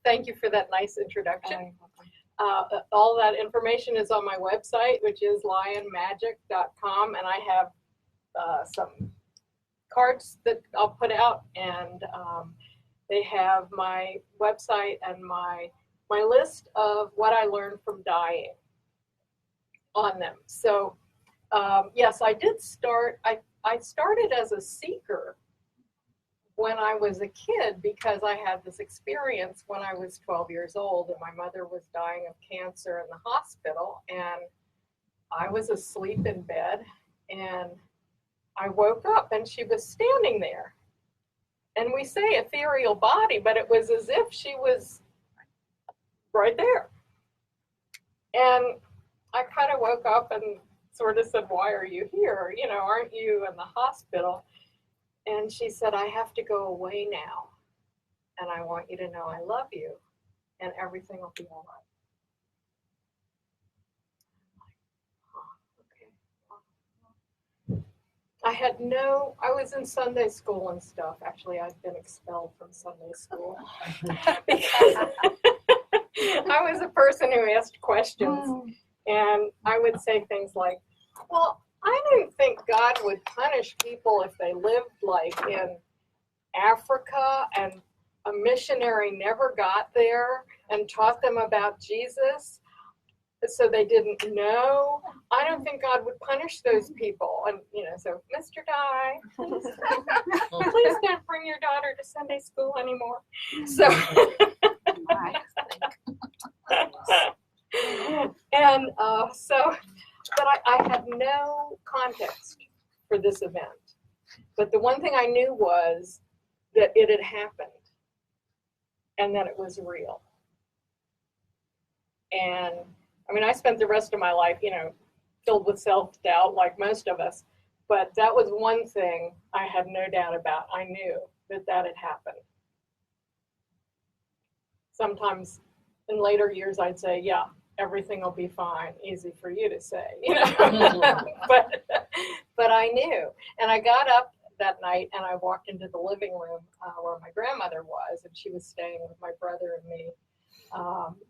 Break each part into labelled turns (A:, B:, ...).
A: Thank you for that nice introduction. All that information is on my website, which is lionmagic.com, and I have some cards that I'll put out, and they have my website and my list of what I learned from dying on them. So yes, I did start. I started as a seeker when I was a kid, because I had this experience when I was 12 years old and my mother was dying of cancer in the hospital, and I was asleep in bed, and I woke up and she was standing there. And we say ethereal body, but it was as if she was right there. And I kind of woke up and sort of said, "Why are you here? You know, aren't you in the hospital?" And she said, "I have to go away now, and I want you to know I love you, and everything will be all right." Okay. I was in Sunday school and stuff. Actually, I'd been expelled from Sunday school because I was a person who asked questions, and I would say things like, "Well, I didn't think God would punish people if they lived like in Africa and a missionary never got there and taught them about Jesus, so they didn't know. I don't think God would punish those people." And, you know, so, "Mr. Dye, please don't bring your daughter to Sunday school anymore." So, and but I had no context for this event. But the one thing I knew was that it had happened and that it was real. And I mean, I spent the rest of my life, you know, filled with self-doubt like most of us. But that was one thing I had no doubt about. I knew that had happened. Sometimes in later years, I'd say, "Yeah, everything will be fine." Easy for you to say, you know. but I knew. And I got up that night and I walked into the living room where my grandmother was, and she was staying with my brother and me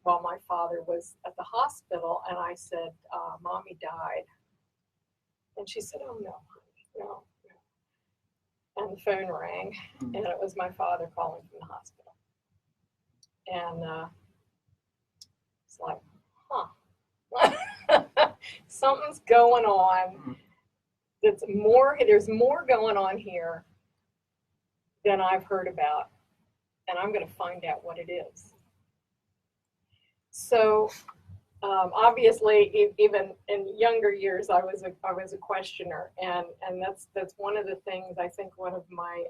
A: while my father was at the hospital. And I said, "Mommy died." And she said, "Oh, no, honey, no." And the phone rang, and it was my father calling from the hospital. And it's like, something's going on. There's more going on here than I've heard about, and I'm going to find out what it is. So obviously, even in younger years, I was a questioner, and that's one of the things. I think one of my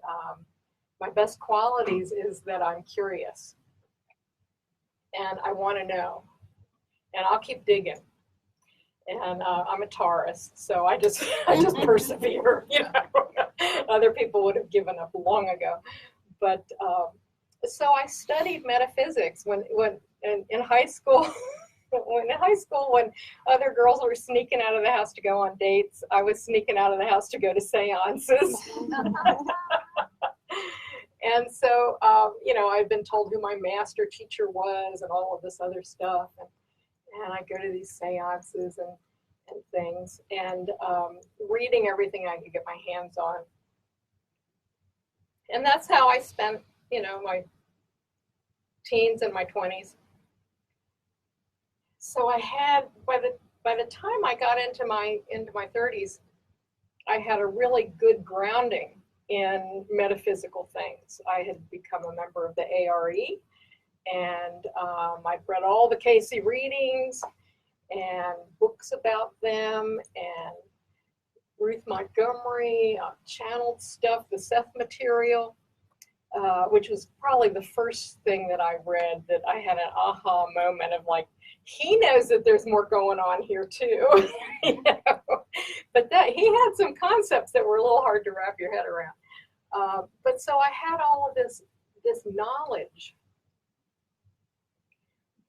A: best qualities is that I'm curious, and I want to know, and I'll keep digging. And I'm a Taurus, so I just persevere. You know, other people would have given up long ago. But so I studied metaphysics when in high school. When other girls were sneaking out of the house to go on dates, I was sneaking out of the house to go to seances. And so, you know, I've been told who my master teacher was and all of this other stuff. And I go to these seances and things, and reading everything I could get my hands on. And that's how I spent, you know, my teens and my 20s. So I had, by the time I got into my 30s, I had a really good grounding in metaphysical things. I had become a member of the ARE, and I'd read all the Casey readings and books about them, and Ruth Montgomery, channeled stuff, the Seth material, which was probably the first thing that I read that I had an aha moment of like, he knows that there's more going on here too. You know? But that he had some concepts that were a little hard to wrap your head around. But so I had all of this knowledge.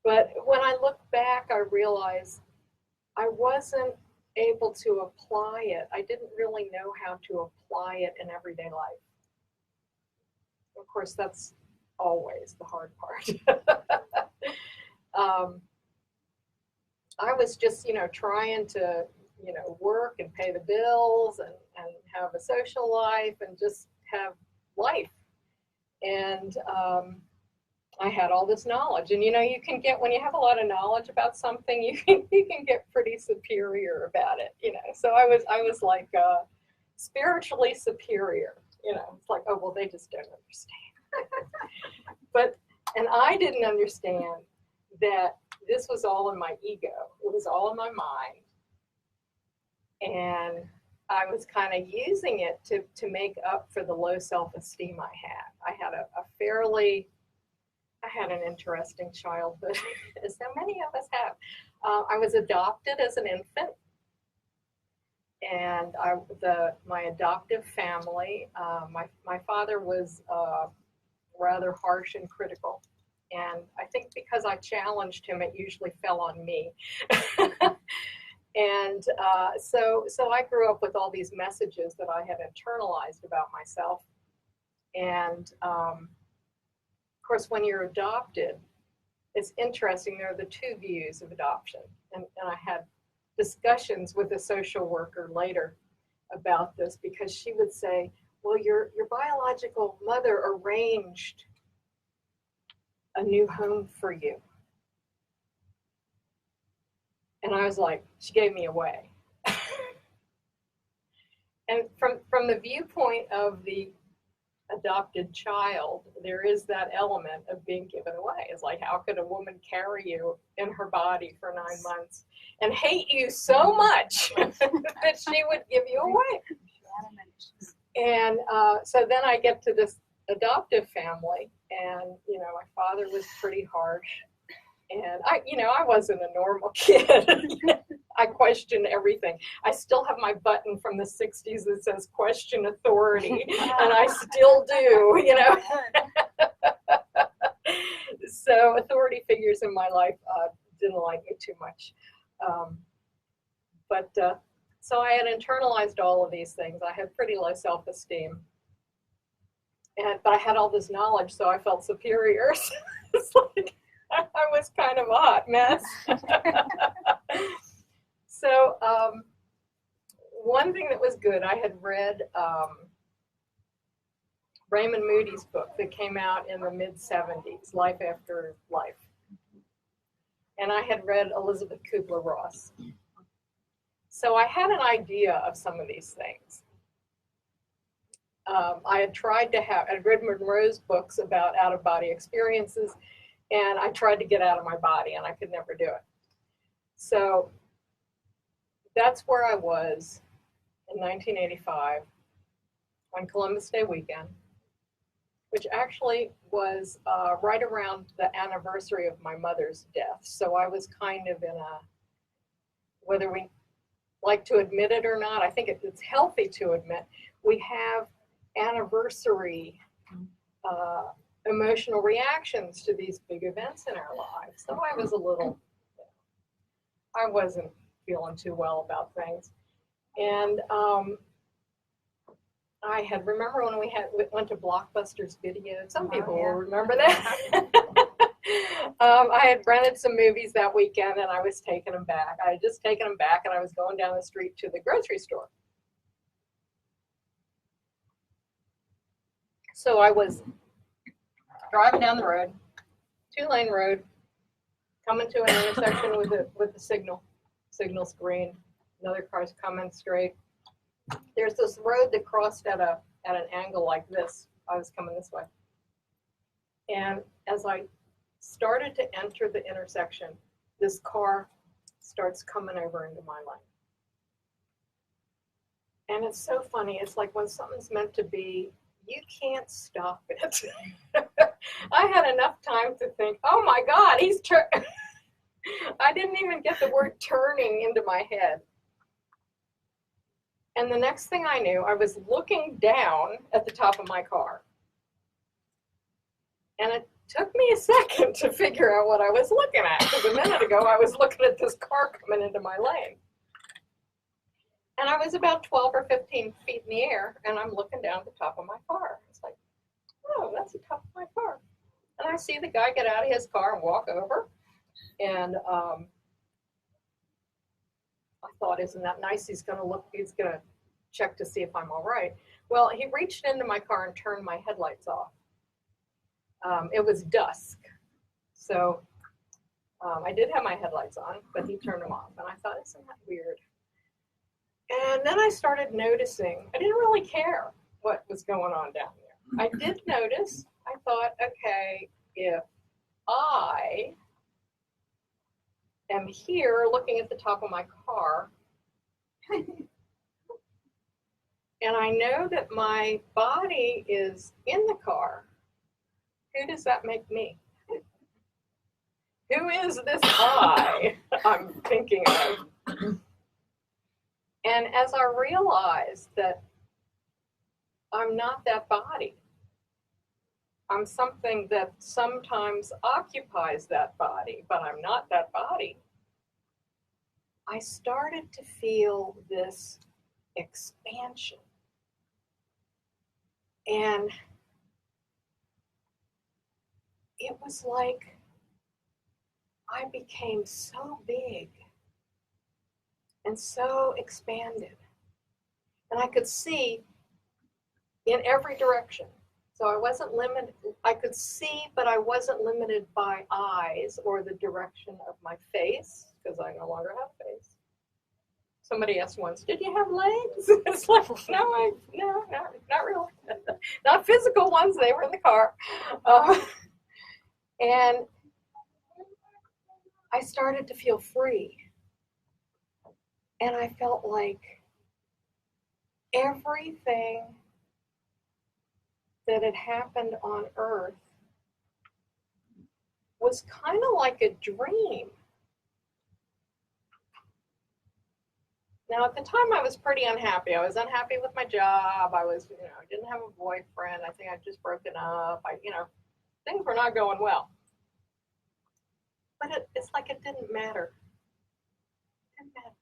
A: But when I look back, I realized I wasn't able to apply it. I didn't really know how to apply it in everyday life. Of course, that's always the hard part. I was just, trying to, work and pay the bills and have a social life and just have life. And I had all this knowledge. And, you can get, when you have a lot of knowledge about something, you can get pretty superior about it, So I was like spiritually superior, It's like, oh, well, they just don't understand. And I didn't understand that this was all in my ego. It was all in my mind. And I was kind of using it to make up for the low self-esteem I had. I had an interesting childhood, as so many of us have. I was adopted as an infant. And my adoptive family, my father was rather harsh and critical. And I think because I challenged him, it usually fell on me. And so I grew up with all these messages that I had internalized about myself. And of course, when you're adopted, it's interesting. There are the two views of adoption. And I had discussions with a social worker later about this, because she would say, well, your biological mother arranged a new home for you. And I was like, she gave me away. And from the viewpoint of the adopted child, there is that element of being given away. It's like, how could a woman carry you in her body for 9 months and hate you so much that she would give you away? And so then I get to this adoptive family, and my father was pretty harsh, and I wasn't a normal kid. I questioned everything. I still have my button from the 60s that says question authority, and I still do, So authority figures in my life didn't like me too much. So I had internalized all of these things. I had pretty low self-esteem. But I had all this knowledge, so I felt superior. It's like I was kind of a hot mess. So one thing that was good, I had read Raymond Moody's book that came out in the mid-70s, Life After Life. And I had read Elizabeth Kubler-Ross. So I had an idea of some of these things. I had read Monroe's books about out-of-body experiences, and I tried to get out of my body, and I could never do it. So that's where I was in 1985 on Columbus Day weekend, which actually was right around the anniversary of my mother's death. So I was kind of in whether we like to admit it or not, I think it's healthy to admit, we have anniversary emotional reactions to these big events in our lives. So I was I wasn't feeling too well about things. And I had, remember when we went to Blockbuster's Video? Some people will remember that. I had rented some movies that weekend, and I was taking them back. I had just taken them back, and I was going down the street to the grocery store. So I was driving down the road, 2-lane road, coming to an intersection with the signal screen. Another car's coming straight. There's this road that crossed at an angle like this. I was coming this way. And as I started to enter the intersection, this car starts coming over into my lane. And it's so funny. It's like when something's meant to be, you can't stop it. I had enough time to think, oh my God, he's I didn't even get the word turning into my head. And the next thing I knew, I was looking down at the top of my car. And it took me a second to figure out what I was looking at, because a minute ago I was looking at this car coming into my lane. And I was about 12 or 15 feet in the air, and I'm looking down at the top of my car. It's like, oh, that's the top of my car. And I see the guy get out of his car and walk over. And I thought, isn't that nice? He's going to check to see if I'm all right. Well, he reached into my car and turned my headlights off. It was dusk, so I did have my headlights on, but he turned them off. And I thought, isn't that weird? And then I started noticing, I didn't really care what was going on down there. I did notice, I thought, okay, if I am here looking at the top of my car, and I know that my body is in the car, who does that make me? Who is this I I'm thinking of? And as I realized that I'm not that body, I'm something that sometimes occupies that body, but I'm not that body, I started to feel this expansion. And it was like I became so big and so expanded. And I could see in every direction. So I wasn't limited. I could see, but I wasn't limited by eyes or the direction of my face, because I no longer have a face. Somebody asked once, did you have legs? It's like, no, not really. Not physical ones, they were in the car. And I started to feel free. And I felt like everything that had happened on Earth was kind of like a dream. Now, at the time, I was pretty unhappy. I was unhappy with my job. I was, I didn't have a boyfriend. I think I'd just broken up. Things were not going well. But it's like it didn't matter. It didn't matter.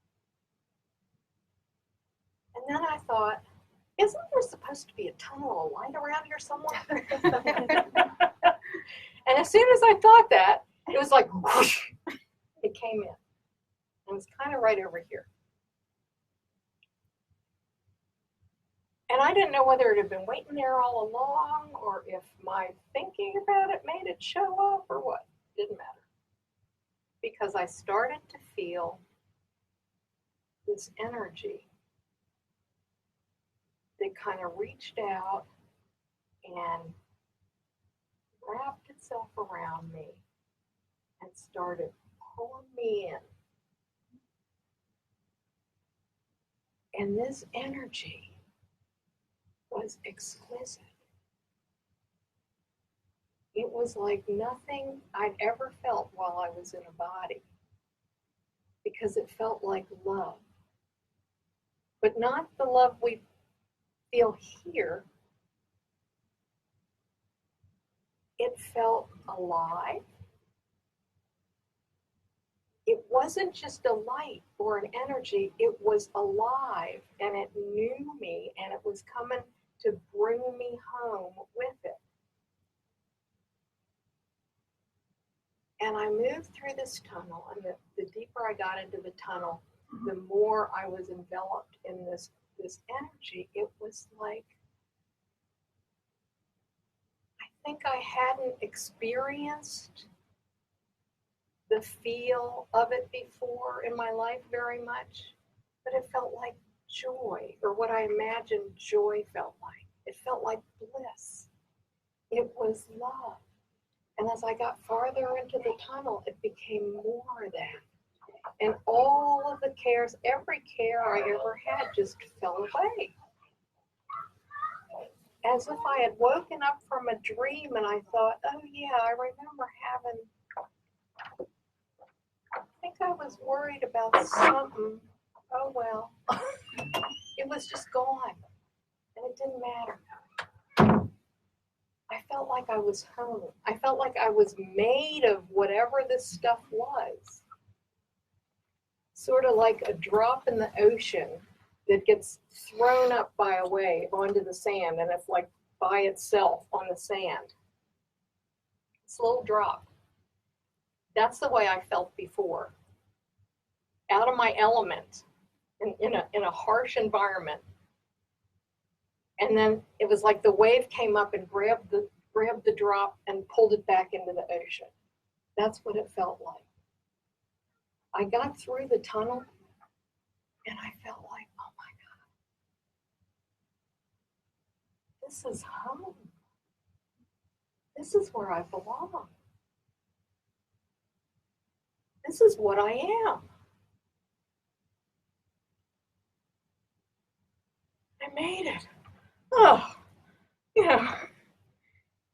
A: And then I thought, isn't there supposed to be a tunnel of light around here somewhere? And as soon as I thought that, it was like, whoosh, it came in. And it was kind of right over here. And I didn't know whether it had been waiting there all along or if my thinking about it made it show up or what. It didn't matter. Because I started to feel this energy that kind of reached out and wrapped itself around me and started pulling me in. And this energy was exquisite. It was like nothing I'd ever felt while I was in a body, because it felt like love. But not the love we feel here. It felt alive. It wasn't just a light or an energy, it was alive, and it knew me, and it was coming to bring me home with it. And I moved through this tunnel, and the deeper I got into the tunnel, the more I was enveloped in this energy. It was like, I think I hadn't experienced the feel of it before in my life very much, but it felt like joy, or what I imagined joy felt like. It felt like bliss. It was love. And as I got farther into the tunnel, it became more of that. And all of the cares, every care I ever had just fell away. As if I had woken up from a dream and I thought, oh yeah, I remember having, I think I was worried about something. Oh well. It was just gone. And it didn't matter. I felt like I was home. I felt like I was made of whatever this stuff was. Sort of like a drop in the ocean that gets thrown up by a wave onto the sand, and it's like by itself on the sand. It's a little drop. That's the way I felt before. Out of my element, in a harsh environment. And then it was like the wave came up and grabbed the drop and pulled it back into the ocean. That's what it felt like. I got through the tunnel and I felt like, oh my God, this is home. This is where I belong. This is what I am. I made it. Oh, yeah.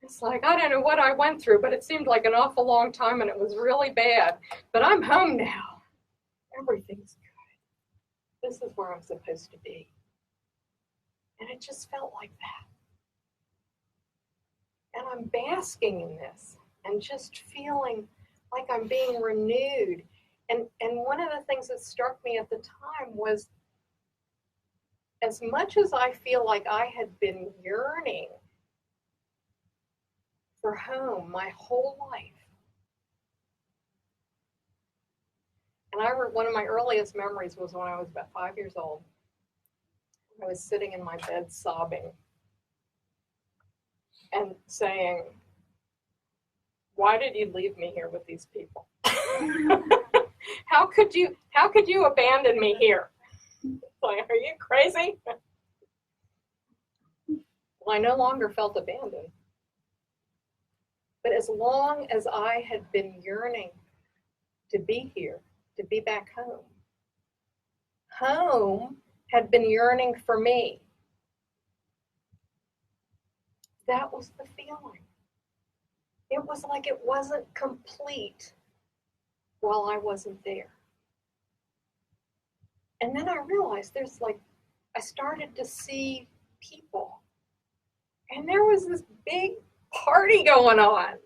A: It's like, I don't know what I went through, but it seemed like an awful long time and it was really bad. But I'm home now. Everything's good. This is where I'm supposed to be. And it just felt like that. And I'm basking in this and just feeling like I'm being renewed. And one of the things that struck me at the time was, as much as I feel like I had been yearning for home my whole life. And one of my earliest memories was when I was about 5 years old. I was sitting in my bed sobbing and saying, why did you leave me here with these people? How could you abandon me here? Like, are you crazy? Well, I no longer felt abandoned. But as long as I had been yearning to be here, to be back home, home had been yearning for me. That was the feeling. It was like it wasn't complete while I wasn't there. And then I realized I started to see people. And there was this big party going on.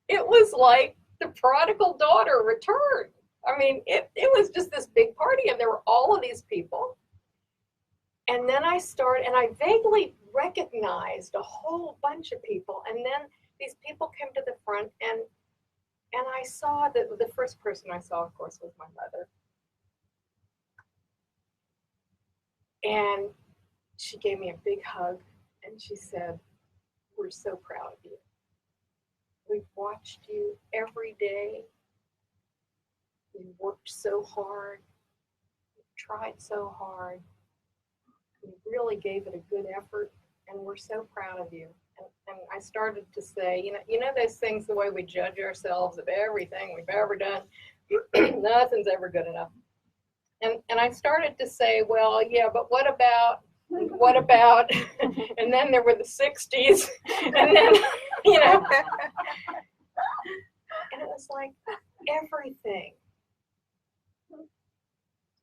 A: It was like the prodigal daughter returned. I mean, it was just this big party, and there were all of these people. And then I vaguely recognized a whole bunch of people. And then these people came to the front, and I saw that the first person I saw, of course, was my mother. And she gave me a big hug, and she said, we're so proud of you. We've watched you every day. You worked so hard. You tried so hard. You really gave it a good effort, and we're so proud of you. And I started to say, you know those things, the way we judge ourselves of everything we've ever done, nothing's ever good enough. And I started to say, well, yeah, but what about, and then there were the 60s, and then, and it was like everything.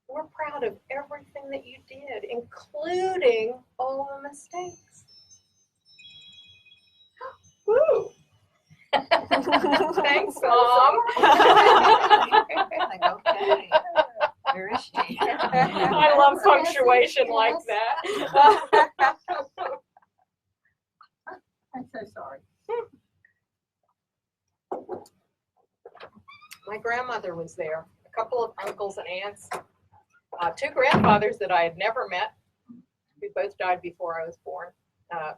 A: We're proud of everything that you did, including all the mistakes. Woo! Thanks, Mom.
B: Like, okay, where is she?
A: I love punctuation like that.
B: I'm so sorry.
A: My grandmother was there, a couple of uncles and aunts, two grandfathers that I had never met, who both died before I was born.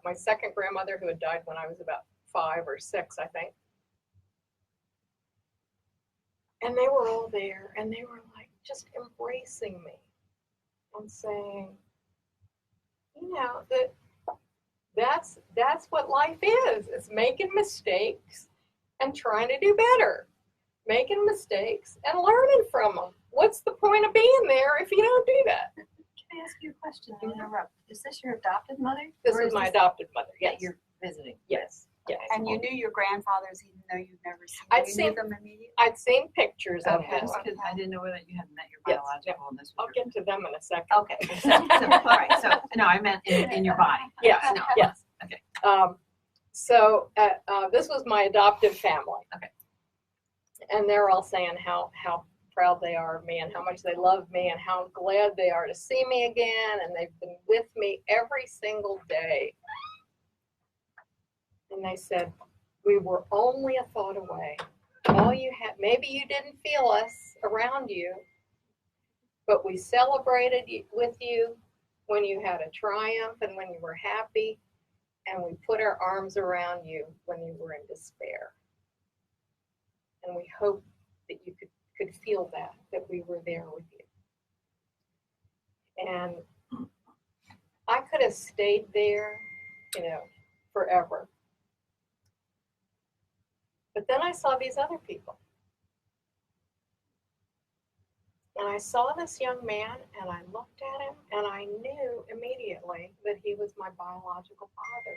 A: My second grandmother, who had died when I was about 5 or 6, I think. And they were all there, and they were like just embracing me and saying, that's what life is. It's making mistakes and trying to do better. Making mistakes and learning from them. What's the point of being there if you don't do that?
B: Can I ask you a question? You interrupt. Is this your adopted mother?
A: This is my adopted mother, yes.
B: That you're visiting?
A: Yes, yes.
C: And you knew your grandfathers even though you've never seen
A: I'd
C: them?
A: seen
C: them immediately?
A: I'd seen pictures of
B: Okay,
A: them.
B: because I didn't know whether you had met your
A: Yes,
B: biological and this was
A: I'll
B: your...
A: get to them in a second.
B: Okay, so, all right, so, no, I meant in your body.
A: Yes,
B: No.
A: yes.
B: Okay.
A: So this was my adoptive family.
B: Okay.
A: And they're all saying how proud they are of me and how much they love me and how glad they are to see me again. And they've been with me every single day. And they said, we were only a thought away. all you had, maybe you didn't feel us around you, but we celebrated with you when you had a triumph and when you were happy, and we put our arms around you when you were in despair. And we hope that you could feel that we were there with you. And I could have stayed there, forever. But then I saw these other people. And I saw this young man, and I looked at him, and I knew immediately that he was my biological father.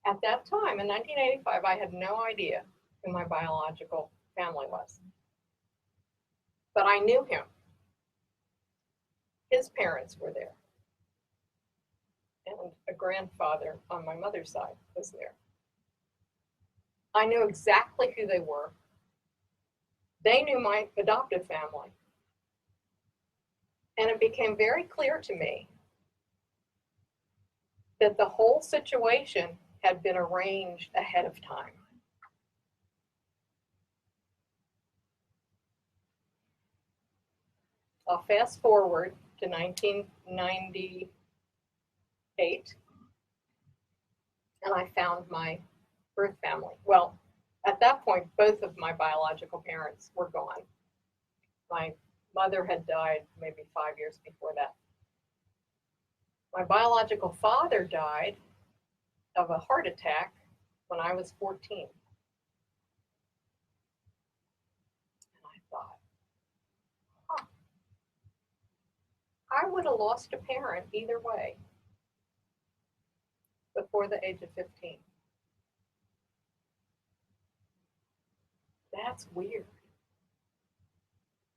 A: At that time, in 1985, I had no idea who my biological family was. But I knew him. His parents were there. And a grandfather on my mother's side was there. I knew exactly who they were. They knew my adoptive family. And it became very clear to me that the whole situation had been arranged ahead of time. I'll fast forward to 1998, and I found my birth family. Well, at that point, both of my biological parents were gone. My mother had died maybe 5 years before that. My biological father died of a heart attack when I was 14. And I thought, I would have lost a parent either way before the age of 15. That's weird.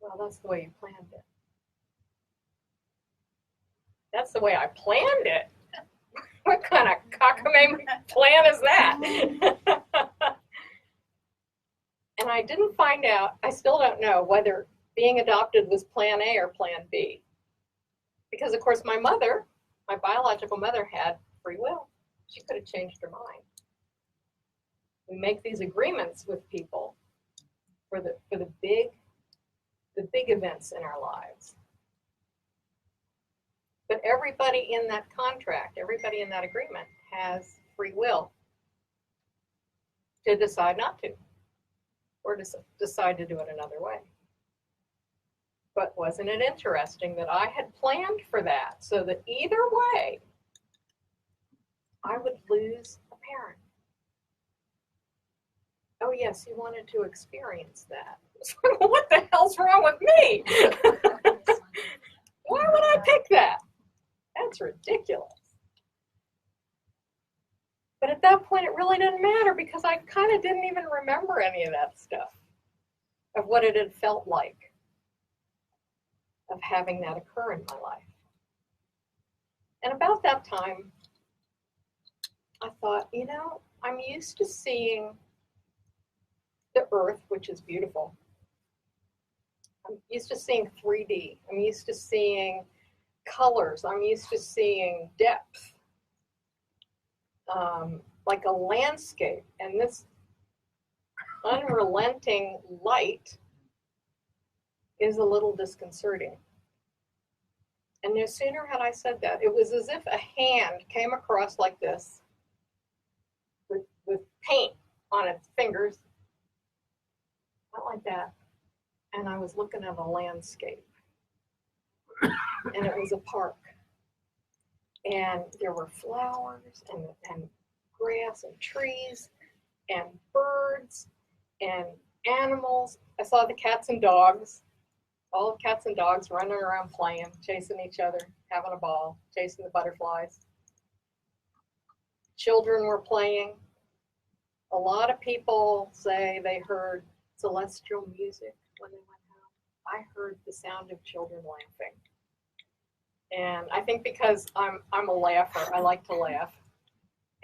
A: Well, that's the way you planned it. That's the way I planned it. What kind of cockamamie plan is that? And I didn't find out, I still don't know whether being adopted was plan A or plan B. Because, of course, my mother, my biological mother, had free will. She could have changed her mind. We make these agreements with people for the big events in our lives. But everybody in that contract, everybody in that agreement has free will to decide not to, or to decide to do it another way. But wasn't it interesting that I had planned for that, so that either way, I would lose a parent? Oh yes, he wanted to experience that. What the hell's wrong with me? Why would I pick that? That's ridiculous. But at that point, it really didn't matter, because I kind of didn't even remember any of that stuff, of what it had felt like, of having that occur in my life. And about that time, I thought, I'm used to seeing the earth, which is beautiful. I'm used to seeing 3D. I'm used to seeing colors. I'm used to seeing depth, like a landscape. And this unrelenting light is a little disconcerting. And no sooner had I said that, it was as if a hand came across like this with paint on its fingers. Not like that. And I was looking at a landscape. And it was a park. And there were flowers and grass and trees and birds and animals. I saw the cats and dogs, all the cats and dogs running around playing, chasing each other, having a ball, chasing the butterflies. Children were playing. A lot of people say they heard celestial music when they went home. I heard the sound of children laughing. And I think because I'm a laugher, I like to laugh.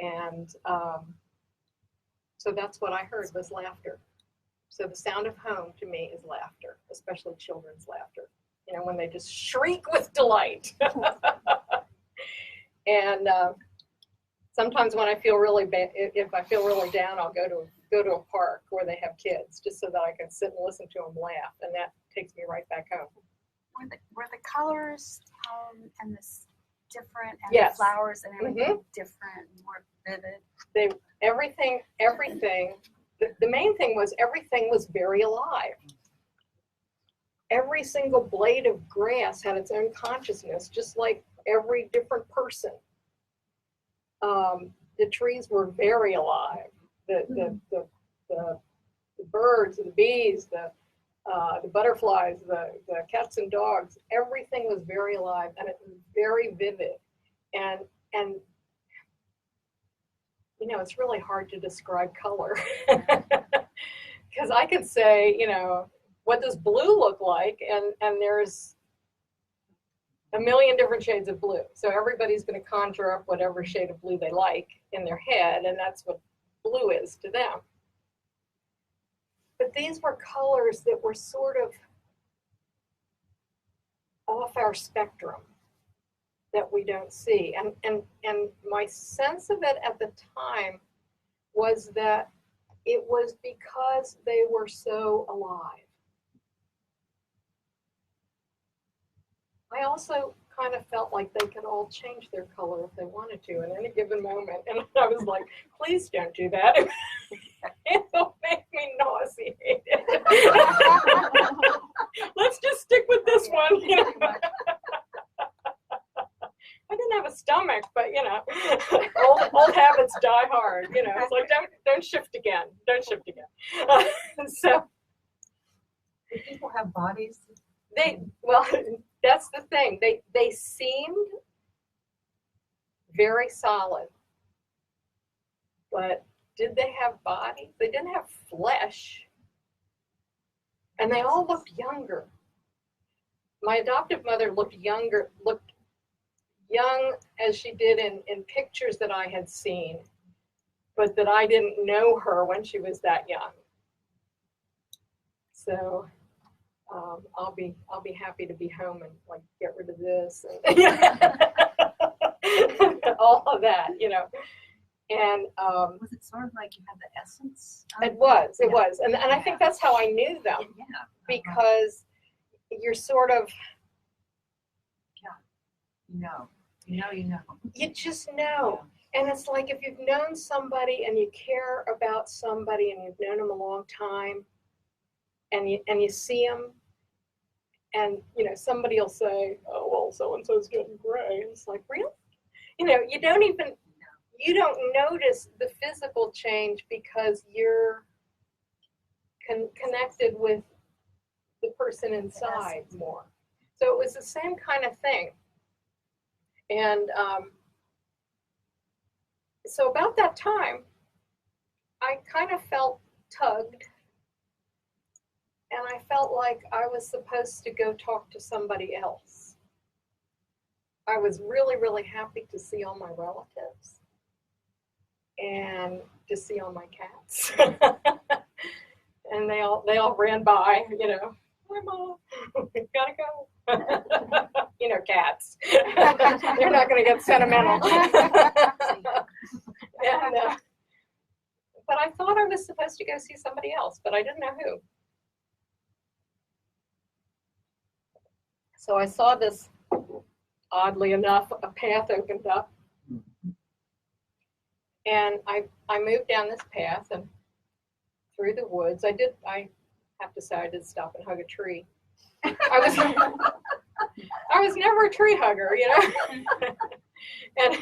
A: And so that's what I heard, was laughter. So the sound of home to me is laughter, especially children's laughter. When they just shriek with delight. And sometimes when I feel really bad, if I feel really down, I'll go go to a park where they have kids just so that I can sit and listen to them laugh, and that takes me right back home.
C: Were the colors and this different, and
A: Yes.
C: the flowers and everything different, more vivid?
A: Everything, the main thing was everything was very alive. Every single blade of grass had its own consciousness, just like every different person. The trees were very alive. The birds, the bees, the butterflies, the cats and dogs, everything was very alive, and it was very vivid. And you know, it's really hard to describe color. Because I could say, you know, what does blue look like? And there's a million different shades of blue. So everybody's going to conjure up whatever shade of blue they like in their head, and that's what blue is to them. But these were colors that were sort of off our spectrum that we don't see. And my sense of it at the time was that it was because they were so alive. I also kind of felt like they could all change their color if they wanted to at any given moment. And I was like, please don't do that. It'll make me nauseated. Let's just stick with this one. You know? I didn't have a stomach, but you know, old habits die hard. You know, it's like don't shift again. Don't shift again. So
D: Do people have bodies?
A: Well, that's the thing. They seemed very solid, but did they have bodies? They didn't have flesh, and they all looked younger. My adoptive mother looked young as she did in pictures that I had seen, but that I didn't know her when she was that young. So I'll be happy to be home and like get rid of this and all of that, you know. And
B: Was it sort of like you had the essence?
A: it was, and I think that's how I knew them, because you're sort of, you just know. And it's like if you've known somebody and you care about somebody and you've known them a long time, and you see them, and you know somebody will say, "Oh well, so and so's getting gray." And it's like, really? You know, you don't notice the physical change because you're connected with the person inside more. So it was the same kind of thing. And so about that time, I kind of felt tugged. And I felt like I was supposed to go talk to somebody else. I was really, really happy to see all my relatives and to see all my cats. And they all ran by, you know, "Hi, Mom, gotta go." You know, cats. They're not going to get sentimental. And, but I thought I was supposed to go see somebody else, but I didn't know who. So I saw this, oddly enough, a path opened up. And I moved down this path and through the woods. I have to say I did stop and hug a tree. I was never a tree hugger, you know. And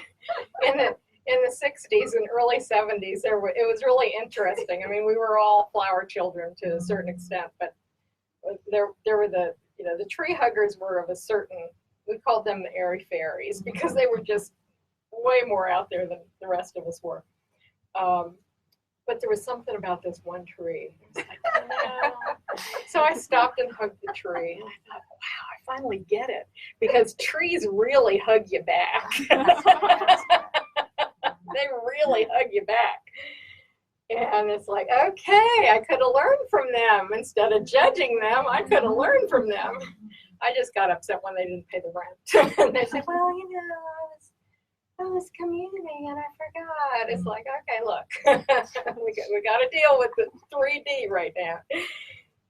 A: in the 60s and early 70s, it was really interesting. I mean, we were all flower children to a certain extent, but there were the tree huggers were of a certain, we called them the airy fairies because they were just way more out there than the rest of us were. But there was something about this one tree. I was like, no. So I stopped and hugged the tree. And I thought, wow, I finally get it. Because trees really hug you back. They really hug you back. And it's like, okay, I could have learned from them. Instead of judging them, I could have learned from them. I just got upset when they didn't pay the rent. And they said, well, you know, oh, it's communing and I forgot. It's like, okay, look, we got to deal with the 3D right now.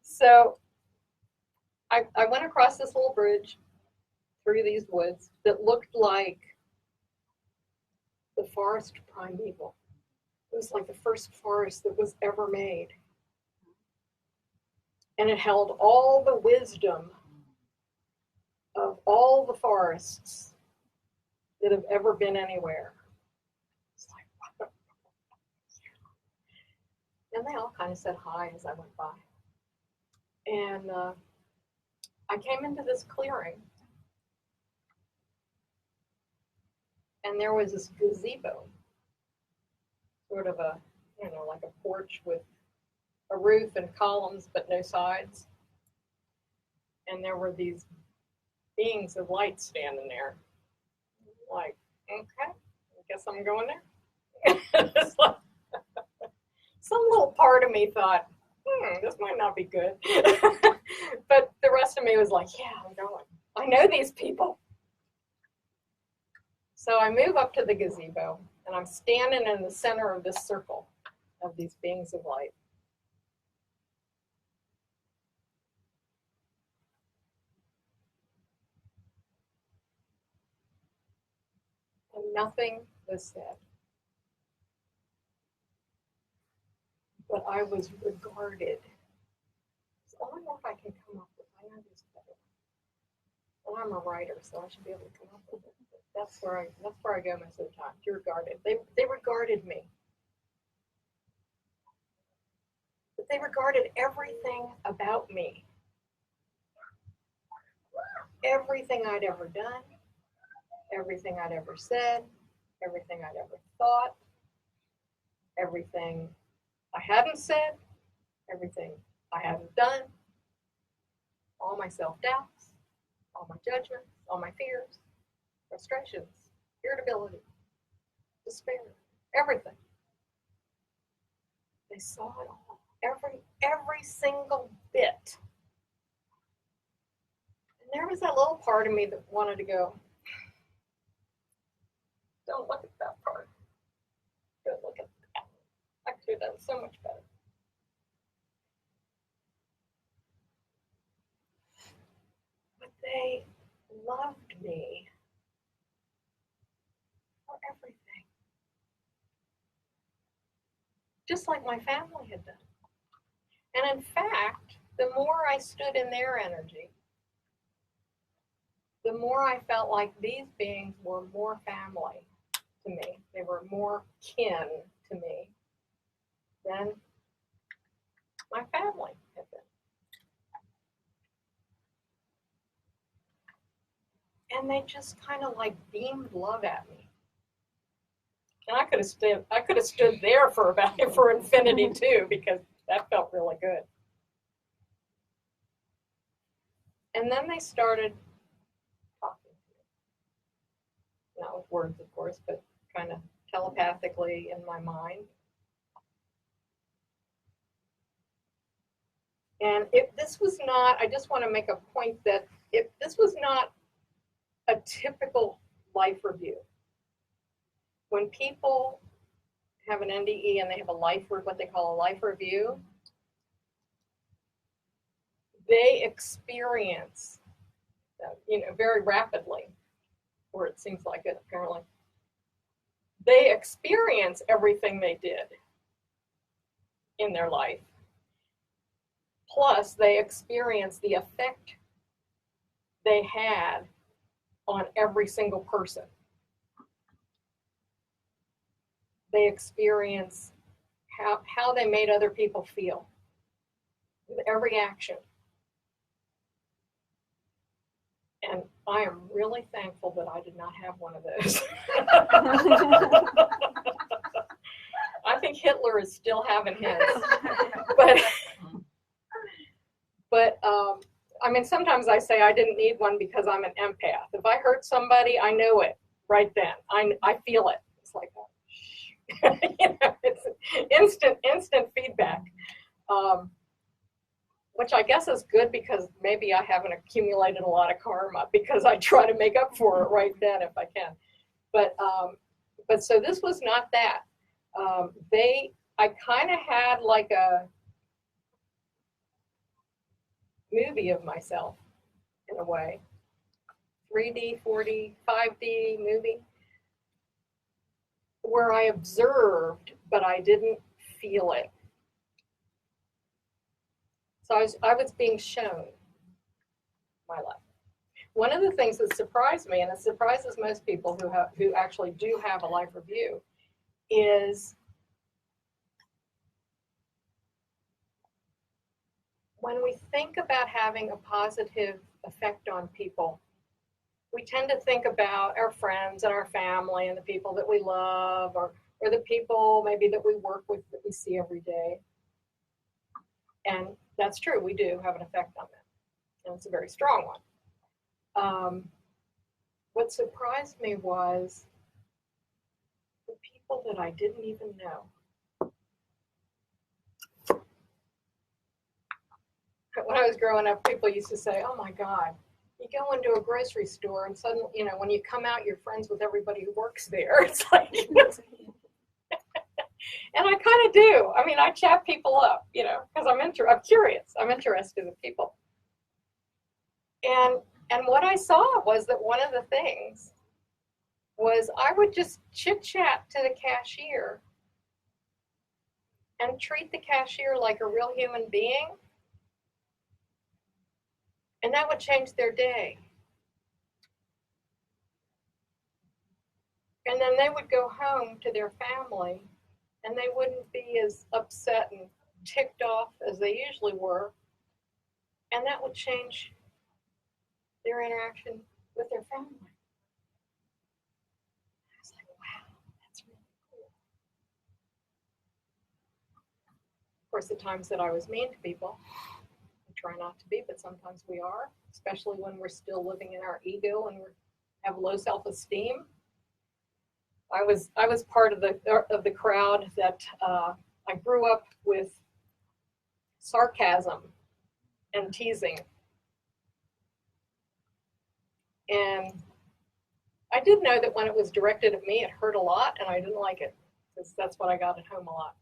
A: So I went across this little bridge through these woods that looked like the forest primeval. It was like the first forest that was ever made. And it held all the wisdom of all the forests that have ever been anywhere. It's like, and they all kind of said hi as I went by. And I came into this clearing, and there was this gazebo, sort of a, like a porch with a roof and columns, but no sides. And there were these beings of light standing there. Like, okay, I guess I'm going there. It's like, some little part of me thought, this might not be good. But the rest of me was like, yeah, I'm going. I know these people. So I move up to the gazebo, and I'm standing in the center of this circle of these beings of light. And nothing was said. But I was regarded. It's the only word I can come up with. I know this better. Well, I'm a writer, so I should be able to come up with it. But that's where I go most of the time. You're regarded. They regarded me. But they regarded everything about me. Everything I'd ever done, everything I'd ever said, everything I'd ever thought, everything I hadn't said, everything I hadn't done, all my self-doubts, all my judgments, all my fears, frustrations, irritability, despair, everything. They saw it all, every single bit. And there was that little part of me that wanted to go, don't look at that part. Don't look at that. I could have done so much better. But they loved me for everything. Just like my family had done. And in fact, the more I stood in their energy, the more I felt like these beings were more family to me. They were more kin to me than my family had been. And they just kind of like beamed love at me. And I could have stood there for infinity too, because that felt really good. And then they started talking to me. Not with words, of course, but kind of telepathically in my mind. And if this was not, I just want to make a point that if this was not a typical life review, when people have an NDE and they have what they call a life review, they experience, very rapidly, or it seems like it apparently, they experience everything they did in their life. Plus, they experience the effect they had on every single person. They experience how they made other people feel with every action. And I am really thankful that I did not have one of those. I think Hitler is still having his. But I mean, sometimes I say I didn't need one because I'm an empath. If I hurt somebody, I know it right then. I feel it. It's like, it's instant feedback, which I guess is good because maybe I haven't accumulated a lot of karma because I try to make up for it right then if I can. But so this was not that. I kind of had like a movie of myself in a way, 3D, 4D, 5D movie, where I observed, but I didn't feel it. So I was being shown my life. One of the things that surprised me, and it surprises most people who actually do have a life review, is when we think about having a positive effect on people, we tend to think about our friends and our family and the people that we love, or the people maybe that we work with that we see every day. And that's true, we do have an effect on them, and it's a very strong one. What surprised me was the people that I didn't even know. When I was growing up, people used to say, oh my God, you go into a grocery store and suddenly, you know, when you come out, you're friends with everybody who works there. It's like, and I kind of do. I mean, I chat people up, you know, because I'm curious. I'm interested in people. And what I saw was that one of the things was I would just chit chat to the cashier and treat the cashier like a real human being. And that would change their day. And then they would go home to their family and they wouldn't be as upset and ticked off as they usually were. And that would change their interaction with their family. I was like, wow, that's really cool. Of course, the times that I was mean to people, I try not to be, but sometimes we are, especially when we're still living in our ego and we have low self-esteem. I was part of the crowd that I grew up with sarcasm and teasing. And I did know that when it was directed at me, it hurt a lot, and I didn't like it, because that's what I got at home a lot.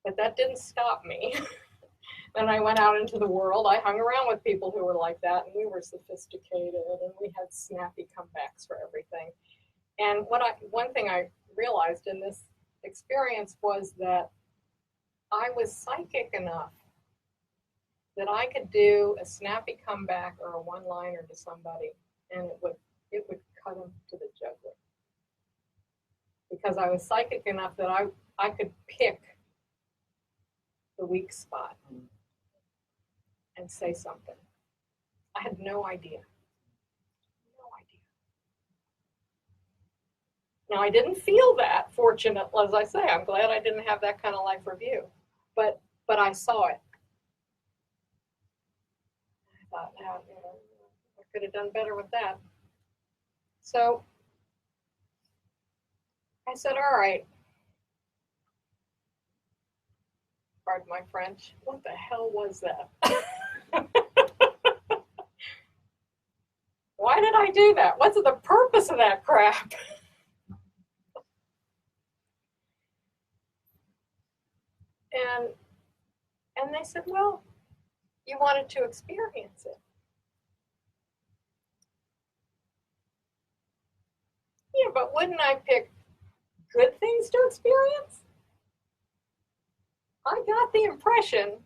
A: But that didn't stop me. When I went out into the world, I hung around with people who were like that, and we were sophisticated, and we had snappy comebacks for everything. And one thing I realized in this experience was that I was psychic enough that I could do a snappy comeback or a one-liner to somebody, and it would cut them to the jugular. Because I was psychic enough that I could pick the weak spot and say something. I had no idea. No idea. Now, I didn't feel that, fortunate, as I say. I'm glad I didn't have that kind of life review. But I saw it. I thought, I could have done better with that. So I said, all right. Pardon my French. What the hell was that? Why did I do that? What's the purpose of that crap? And they said, well, you wanted to experience it. Yeah, but wouldn't I pick good things to experience? I got the impression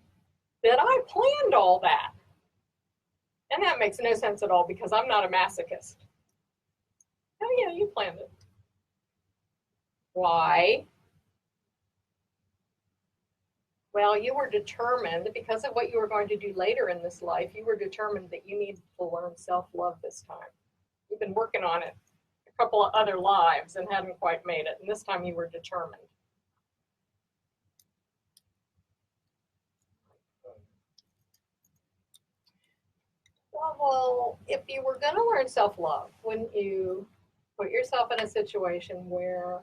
A: that I planned all that. And that makes no sense at all, because I'm not a masochist. Oh yeah, you planned it. Why? Well, you were determined, because of what you were going to do later in this life, you were determined that you needed to learn self-love this time. You've been working on it a couple of other lives and hadn't quite made it, and this time you were determined. Well, if you were going to learn self-love, wouldn't you put yourself in a situation where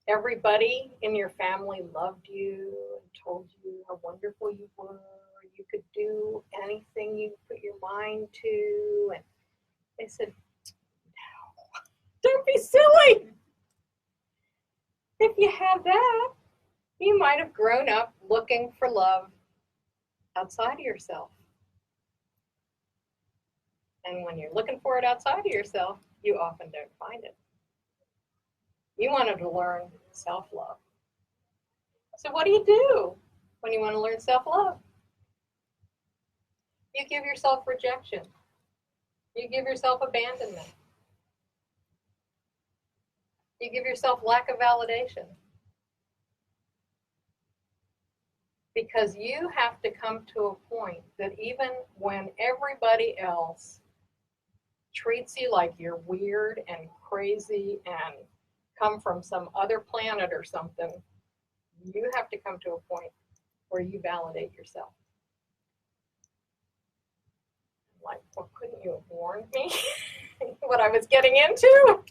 A: everybody in your family loved you and told you how wonderful you were? You could do anything you put your mind to. And they said, no, Don't be silly. If you had that, you might have grown up looking for love outside of yourself. And when you're looking for it outside of yourself, you often don't find it. You wanted to learn self-love. So what do you do when you want to learn self-love? You give yourself rejection. You give yourself abandonment. You give yourself lack of validation. Because you have to come to a point that even when everybody else treats you like you're weird and crazy and come from some other planet or something, you have to come to a point where you validate yourself. Like, well, couldn't you have warned me what I was getting into?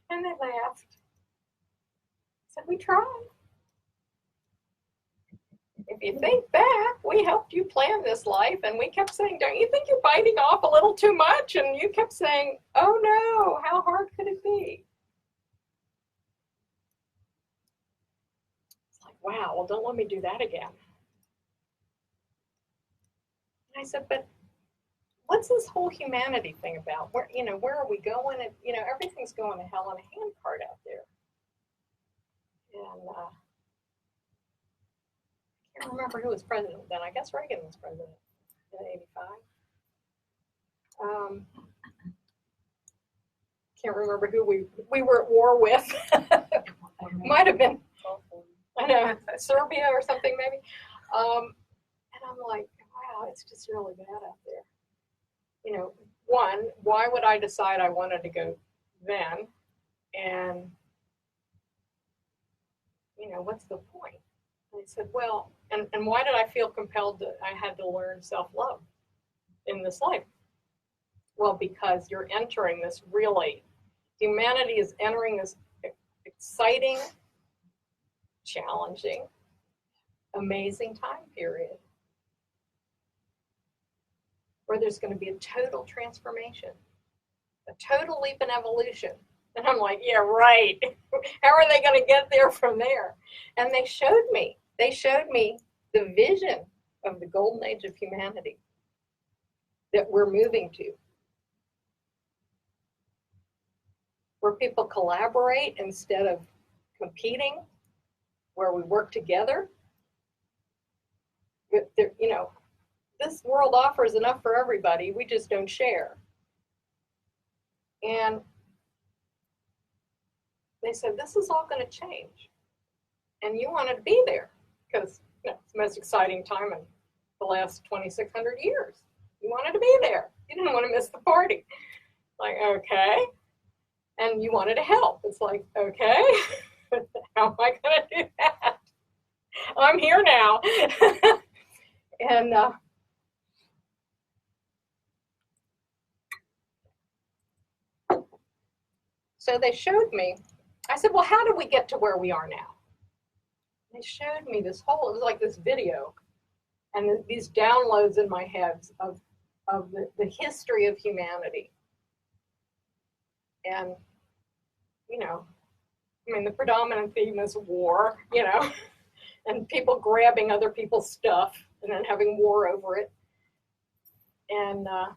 A: And they laughed. Said, we tried. If you think back, we helped you plan this life, and we kept saying, don't you think you're biting off a little too much? And you kept saying, oh no, how hard could it be? It's like, wow, well, don't let me do that again. And I said, but what's this whole humanity thing about? Where are we going? And, everything's going to hell in a handcart out there. And I can't remember who was president then. I guess Reagan was president in '85. Can't remember who we were at war with. Might have been, I know, Serbia or something maybe. And I'm like, wow, it's just really bad out there. One, why would I decide I wanted to go then? And, what's the point? And I said, well, and why did I feel compelled that I had to learn self-love in this life? Well, because you're entering this humanity is entering this exciting, challenging, amazing time period where there's going to be a total transformation, a total leap in evolution. And I'm like, yeah, right. How are they going to get there from there? And they showed me the vision of the golden age of humanity that we're moving to, where people collaborate instead of competing, where we work together. This world offers enough for everybody. We just don't share. And they said, this is all going to change. And you wanted to be there because it's the most exciting time in the last 2,600 years. You wanted to be there. You didn't want to miss the party. Like, okay. And you wanted to help. It's like, okay, how am I going to do that? I'm here now. And so they showed me. I said, well, how did we get to where we are now? They showed me it was like this video, and these downloads in my head of the history of humanity. And, the predominant theme is war, and people grabbing other people's stuff and then having war over it. And I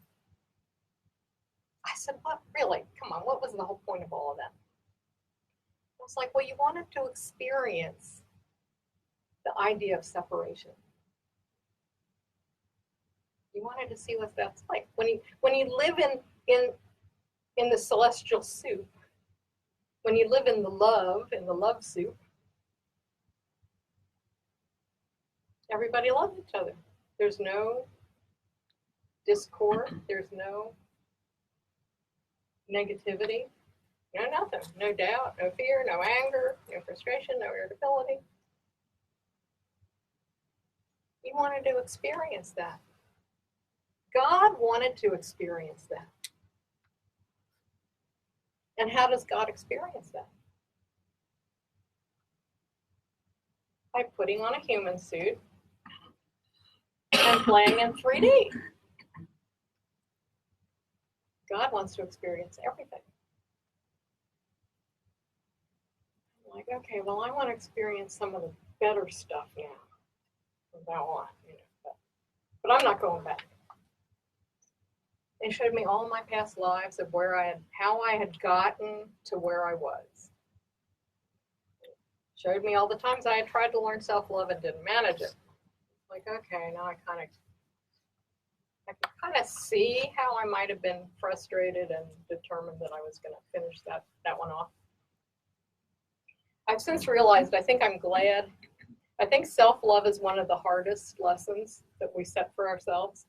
A: said, what, really? Come on, what was the whole point of all of that? I was like, well, you wanted to experience the idea of separation. You wanted to see what that's like. When you live in the celestial soup, when you live in the love soup, everybody loves each other. There's no discord. There's no negativity. No nothing. No doubt. No fear. No anger. No frustration. No irritability. You wanted to experience that. God wanted to experience that. And how does God experience that? By putting on a human suit and playing in 3D. God wants to experience everything. I'm like, okay, well, I want to experience some of the better stuff now from now on, but I'm not going back. They showed me all my past lives of how I had gotten to where I was. Showed me all the times I had tried to learn self-love and didn't manage it. Like, okay, now I can kind of see how I might have been frustrated and determined that I was going to finish that one off. I've since realized, I think I'm glad. I think self-love is one of the hardest lessons that we set for ourselves.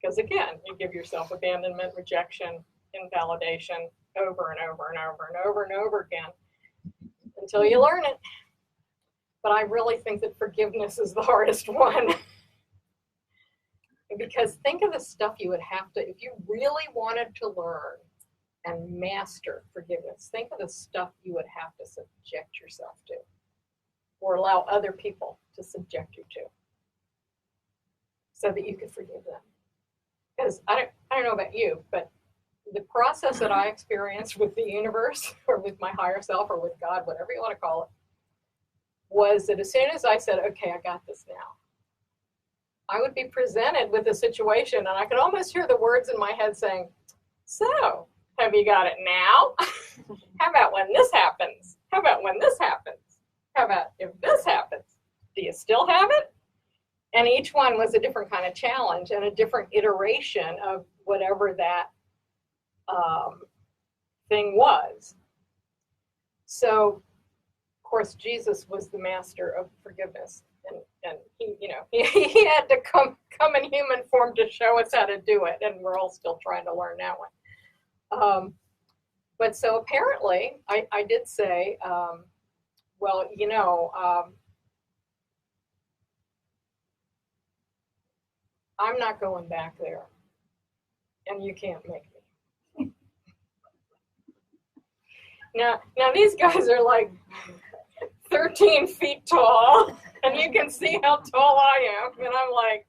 A: Because again, you give yourself abandonment, rejection, invalidation over and over and over and over and over again until you learn it. But I really think that forgiveness is the hardest one. Because think of the stuff you would have to, if you really wanted to learn and master forgiveness, think of the stuff you would have to subject yourself to or allow other people to subject you to so that you could forgive them. Because I don't know about you, but the process that I experienced with the universe or with my higher self or with God, whatever you want to call it, was that as soon as I said, okay, I got this now, I would be presented with a situation and I could almost hear the words in my head saying, so, have you got it now? How about when this happens? How about when this happens? How about if this happens? Do you still have it? And each one was a different kind of challenge and a different iteration of whatever that thing was. So, of course, Jesus was the master of forgiveness. And he, he had to come in human form to show us how to do it. And we're all still trying to learn that one. But so apparently, I did say, well, I'm not going back there, and you can't make me. Now these guys are like 13 feet tall, and you can see how tall I am, and I'm like,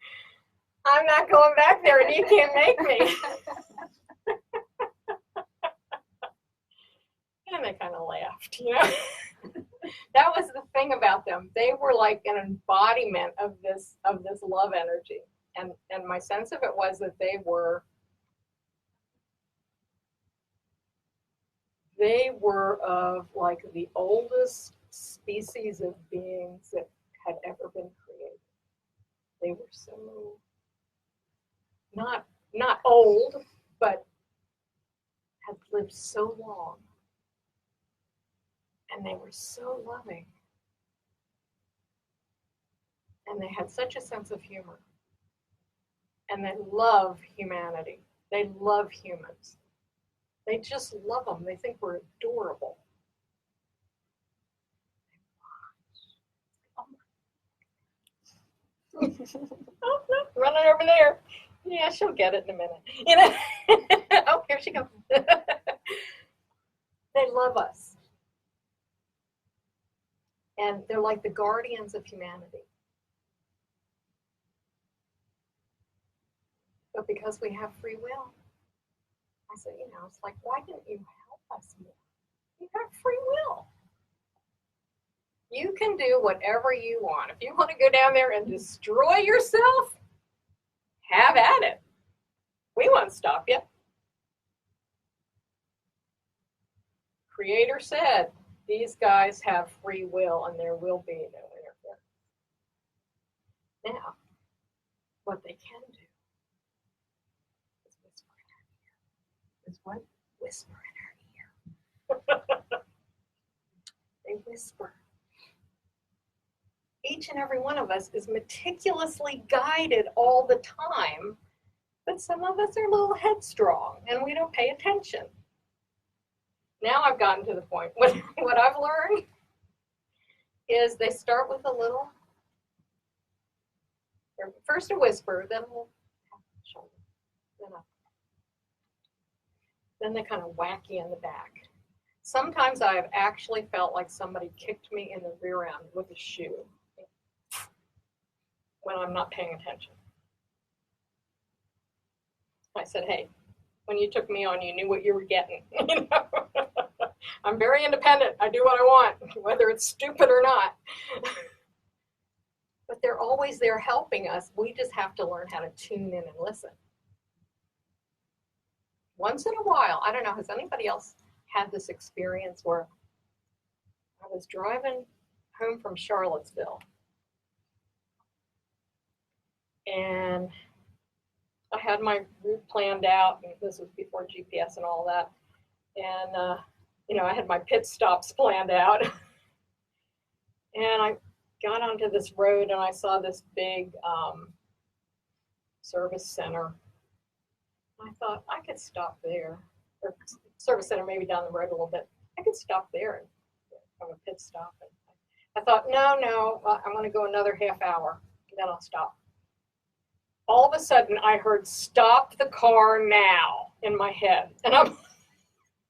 A: I'm not going back there, and you can't make me. And they kind of laughed, That was the thing about them. They were like an embodiment of this love energy. And my sense of it was that they were of like the oldest species of beings that had ever been created. They were so not old, but had lived so long. And they were so loving. And they had such a sense of humor. And they love humanity. They love humans. They just love them. They think we're adorable. Oh, no, running over there. Yeah, she'll get it in a minute. Oh, here she comes. They love us. And they're like the guardians of humanity. But because we have free will, I said, it's like, why didn't you help us more? You have free will. You can do whatever you want. If you want to go down there and destroy yourself, have at it. We won't stop you. Creator said, these guys have free will and there will be no interference. Now, what they can do is whisper in our ear. Is what? Whisper in our ear. They whisper. Each and every one of us is meticulously guided all the time, but some of us are a little headstrong and we don't pay attention. Now I've gotten to the point, what I've learned is they start with a little, first a whisper, then we'll tap the shoulder, then up. Then they kind of whack you in the back. Sometimes I have actually felt like somebody kicked me in the rear end with a shoe when I'm not paying attention. I said, hey, when you took me on, you knew what you were getting. I'm very independent. I do what I want, whether it's stupid or not. But they're always there helping us. We just have to learn how to tune in and listen. Once in a while, I don't know, has anybody else had this experience where I was driving home from Charlottesville and I had my route planned out, and this was before GPS and all that. And, I had my pit stops planned out. And I got onto this road and I saw this big service center. I thought I could stop there, or service center maybe down the road a little bit. I could stop there and have a pit stop. And I thought, no, I'm going to go another half hour, and then I'll stop. All of a sudden, I heard "stop the car now" in my head. And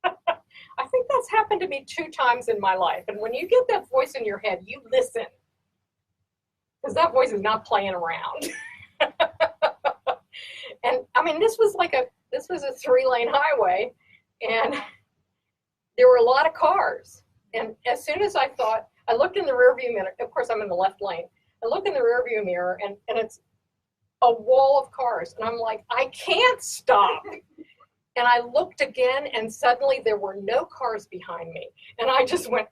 A: I think that's happened to me 2 times in my life. And when you get that voice in your head, you listen. Because that voice is not playing around. And I mean, this was a 3-lane highway, and there were a lot of cars. And as soon as I thought, I looked in the rearview mirror. Of course, I'm in the left lane. I look in the rearview mirror, and it's a wall of cars. And I'm like, I can't stop. And I looked again, and suddenly there were no cars behind me. And I just went,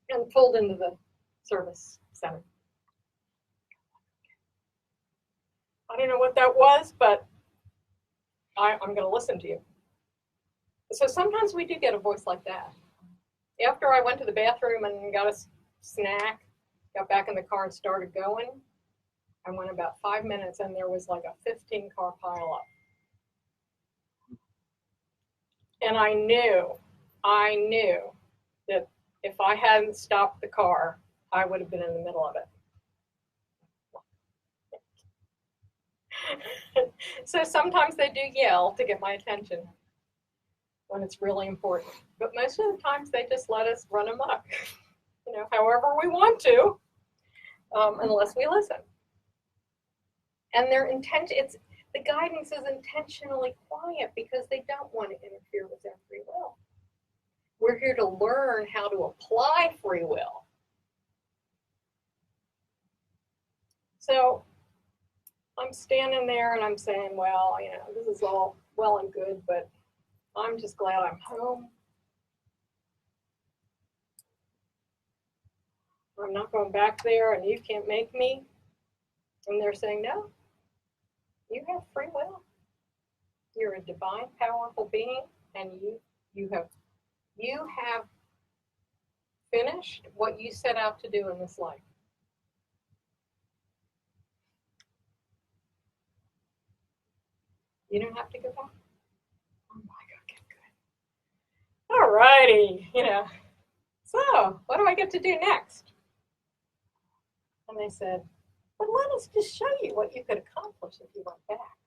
A: and pulled into the service center. I don't know what that was, but I'm going to listen to you. So sometimes we do get a voice like that. After I went to the bathroom and got a snack, got back in the car and started going, I went about 5 minutes and there was like a 15-car pileup. And I knew that if I hadn't stopped the car, I would have been in the middle of it. So sometimes they do yell to get my attention when it's really important. But most of the times they just let us run amok, however we want to, unless we listen. And the guidance is intentionally quiet because they don't want to interfere with their free will. We're here to learn how to apply free will. So I'm standing there and I'm saying, well, this is all well and good, but I'm just glad I'm home. I'm not going back there and you can't make me. And they're saying, no, you have free will. You're a divine, powerful being, and you have finished what you set out to do in this life. You don't have to go back. Oh my God, good. All righty, So what do I get to do next? And they said, well, let us just show you what you could accomplish if you went back.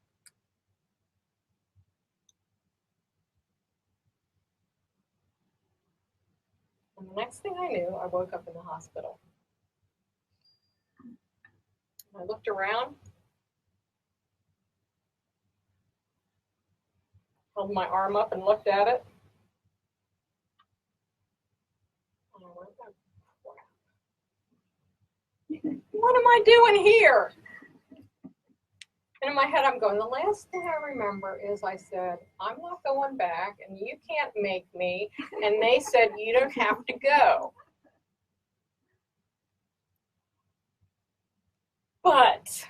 A: And the next thing I knew, I woke up in the hospital. I looked around, held my arm up and looked at it. And I went, oh, crap. What am I doing here? And in my head, I'm going, the last thing I remember is I said, I'm not going back, and you can't make me. And they said, you don't have to go. But,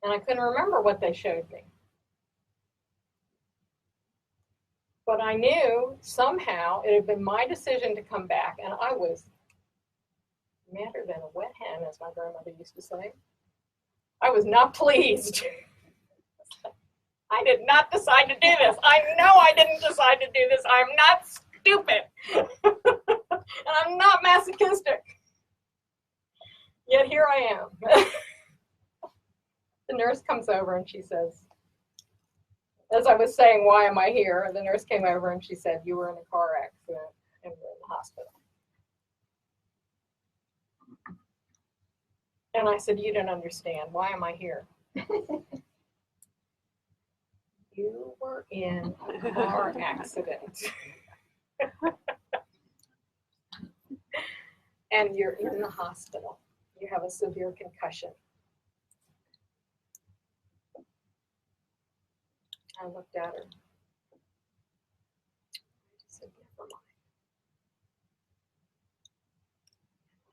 A: and I couldn't remember what they showed me. But I knew somehow it had been my decision to come back, and I was madder than a wet hen, as my grandmother used to say. I was not pleased. I did not decide to do this. I know I didn't decide to do this. I'm not stupid. And I'm not masochistic. Yet here I am. The nurse comes over and she says, as I was saying, why am I here? The nurse came over and she said, you were in a car accident and you're in the hospital. And I said, you don't understand. Why am I here? were in a car accident. And you're in the hospital. You have a severe concussion. I looked at her. I just said, never mind.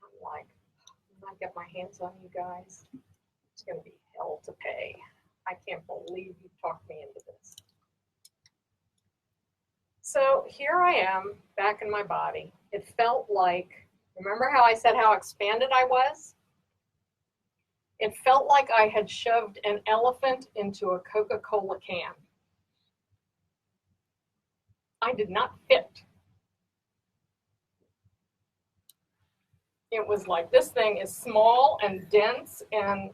A: I'm like, when I get my hands on you guys, it's going to be hell to pay. I can't believe you talked me into this. So here I am, back in my body. It felt like, remember how I said how expanded I was? It felt like I had shoved an elephant into a Coca-Cola can. I did not fit. It was like, this thing is small and dense and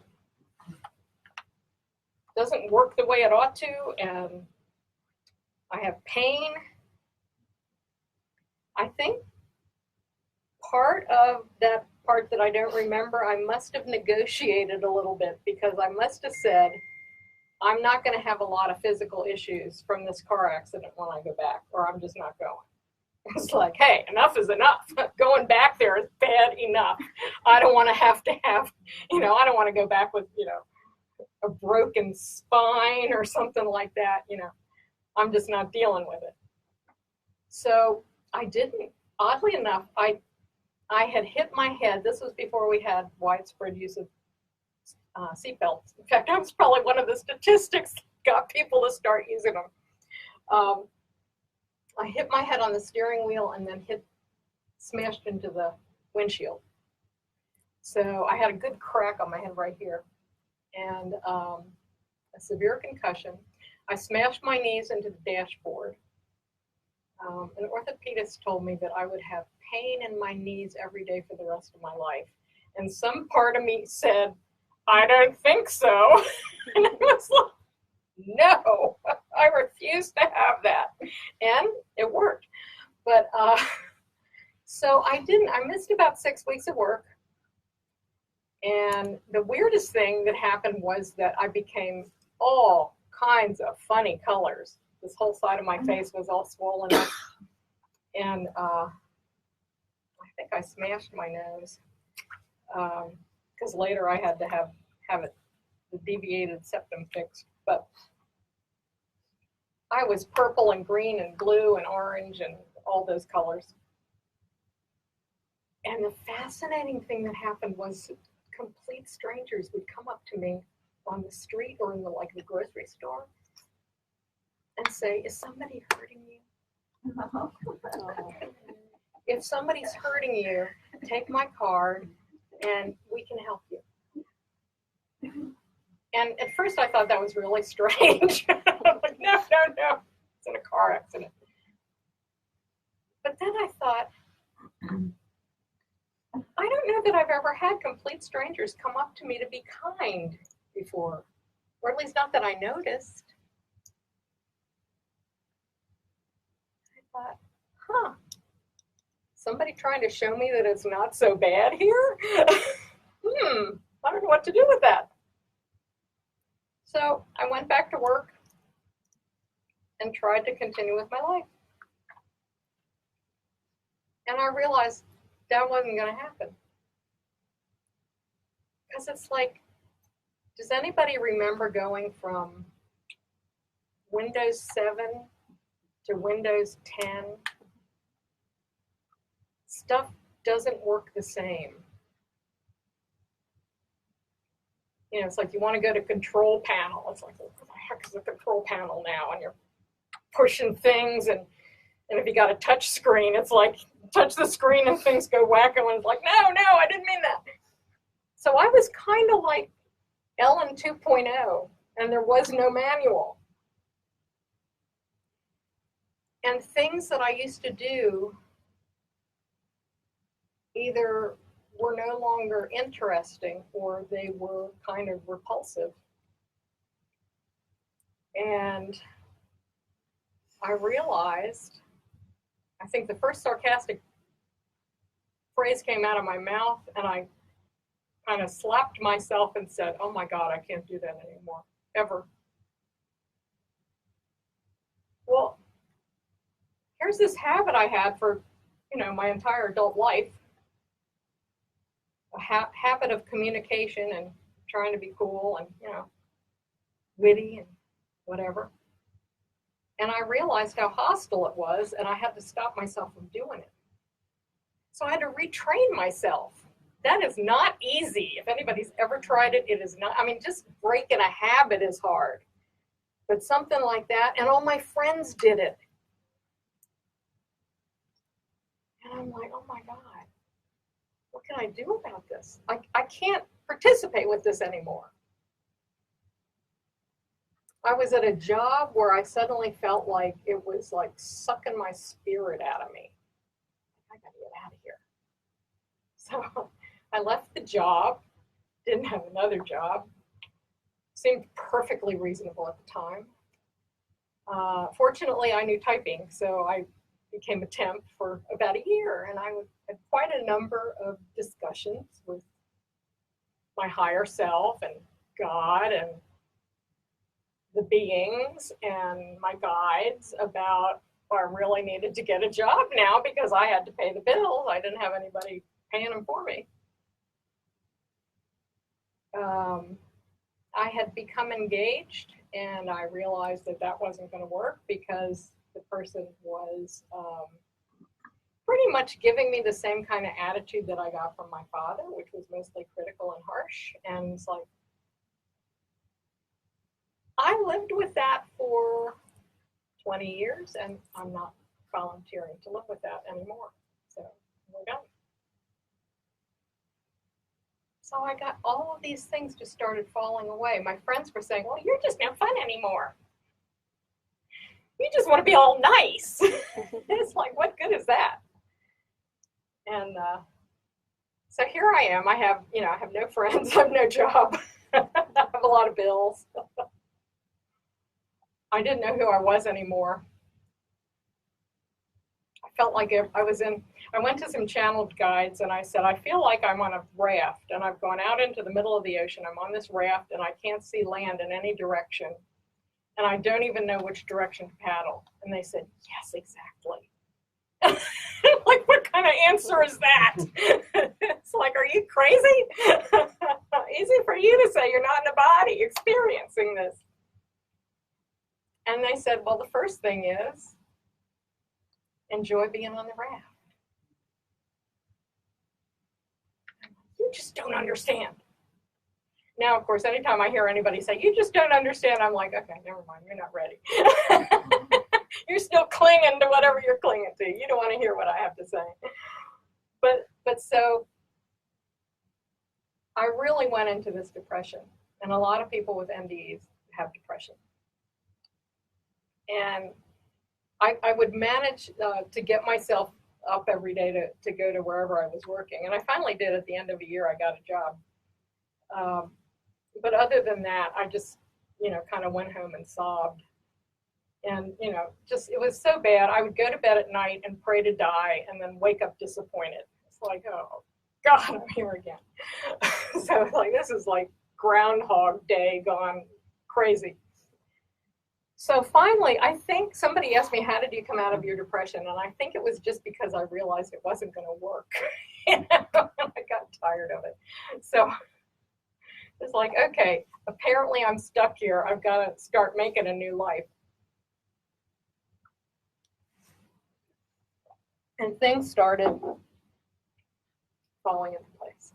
A: doesn't work the way it ought to, and I have pain. I think part of that part that I don't remember, I must have negotiated a little bit, because I must have said, I'm not going to have a lot of physical issues from this car accident when I go back, or I'm just not going. It's like, hey, enough is enough. Going back there is bad enough. I don't want to have, I don't want to go back with, a broken spine or something like that. I'm just not dealing with it. So I didn't. Oddly enough, I had hit my head. This was before we had widespread use of seatbelts. In fact, I was probably one of the statistics that got people to start using them. I hit my head on the steering wheel and then smashed into the windshield. So I had a good crack on my head right here, and a severe concussion. I smashed my knees into the dashboard. An orthopedist told me that I would have pain in my knees every day for the rest of my life. And some part of me said, I don't think so. And I was like, no, I refuse to have that. And it worked. But so I missed about 6 weeks of work. And the weirdest thing that happened was that I became all kinds of funny colors. This whole side of my face was all swollen up. And I think I smashed my nose, because later I had to have the deviated septum fixed. But I was purple and green and blue and orange and all those colors. And the fascinating thing that happened was complete strangers would come up to me on the street or in the grocery store and say, is somebody hurting you? If somebody's hurting you, take my card and we can help you. And at first I thought that was really strange. Like, no, it's in a car accident. But then I thought, I don't know that I've ever had complete strangers come up to me to be kind before, or at least not that I noticed. I thought, somebody trying to show me that it's not so bad here? I don't know what to do with that. So I went back to work and tried to continue with my life. And I realized that wasn't going to happen. Because it's like, does anybody remember going from Windows 7 to Windows 10? Stuff doesn't work the same. It's like you want to go to control panel. It's like, what the heck is a control panel now? And you're pushing things, and if you got a touch screen, it's like, touch the screen and things go wacko, and it's like, no, I didn't mean that. So I was kind of like Ellyn 2.0, and there was no manual. And things that I used to do either were no longer interesting or they were kind of repulsive. And I realized, I think the first sarcastic phrase came out of my mouth, and I kind of slapped myself and said, oh my God, I can't do that anymore, ever. here's this habit I had for, my entire adult life, a habit of communication and trying to be cool and, witty and whatever. And I realized how hostile it was, and I had to stop myself from doing it. So I had to retrain myself. That is not easy. If anybody's ever tried it, it is not. I mean, just breaking a habit is hard. But something like that, and all my friends did it. And I'm like, oh my God, what can I do about this? I can't participate with this anymore. I was at a job where I suddenly felt like it was like sucking my spirit out of me. I gotta get out of here. So I left the job, didn't have another job. Seemed perfectly reasonable at the time. Fortunately, I knew typing, so I became a temp for about a year, and I had quite a number of discussions with my higher self and God and the beings and my guides about I really needed to get a job now because I had to pay the bills. I didn't have anybody paying them for me. I had become engaged, and I realized that wasn't going to work because the person was pretty much giving me the same kind of attitude that I got from my father, which was mostly critical and harsh. And it's like, I lived with that for 20 years, and I'm not volunteering to live with that anymore. So we're done. So I got all of these things just started falling away. My friends were saying, well, you're just not fun anymore. You just want to be all nice. It's like, what good is that? And so here I am. I have no friends. I have no job. I have a lot of bills. I didn't know who I was anymore. I felt like I went to some channeled guides, and I said, I feel like I'm on a raft, and I've gone out into the middle of the ocean. I'm on this raft, and I can't see land in any direction, and I don't even know which direction to paddle. And they said, yes, exactly. Like, what kind of answer is that? It's like, are you crazy? Easy for you to say, you're not in a body experiencing this. And they said, well, the first thing is enjoy being on the raft. You just don't understand. Now, of course, anytime I hear anybody say, you just don't understand, I'm like, okay, never mind, you're not ready. You're still clinging to whatever you're clinging to. You don't want to hear what I have to say. But so I really went into this depression. And a lot of people with MDEs have depression. And I would manage to get myself up every day to go to wherever I was working. And I finally did. At the end of a year, I got a job. But other than that, I just, kind of went home and sobbed. And, just, it was so bad. I would go to bed at night and pray to die and then wake up disappointed. It's like, oh, God, I'm here again. So, like, this is like Groundhog Day gone crazy. So finally, I think somebody asked me, how did you come out of your depression? And I think it was just because I realized it wasn't going to work. I got tired of it. So it's like, okay, apparently I'm stuck here. I've got to start making a new life. And things started falling into place.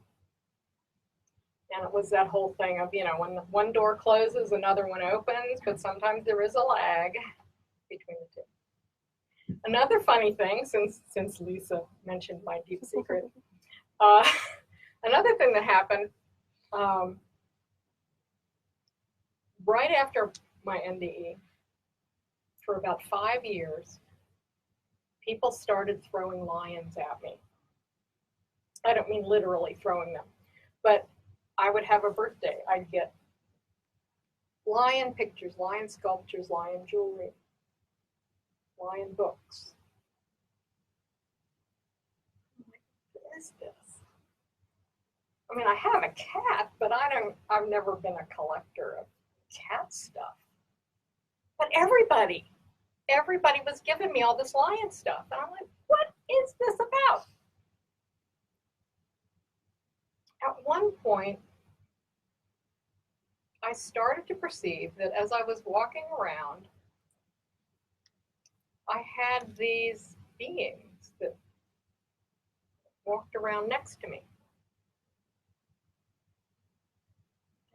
A: And it was that whole thing of, when one door closes, another one opens, but sometimes there is a lag between the two. Another funny thing, since Lisa mentioned my deep secret, another thing that happened right after my NDE, for about 5 years, people started throwing lions at me. I don't mean literally throwing them, but I would have a birthday. I'd get lion pictures, lion sculptures, lion jewelry, lion books. What is this? I mean, I have a cat, but I've never been a collector of cat stuff. But everybody everybody was giving me all this lion stuff. And I'm like, what is this about? At one point, I started to perceive that as I was walking around, I had these beings that walked around next to me.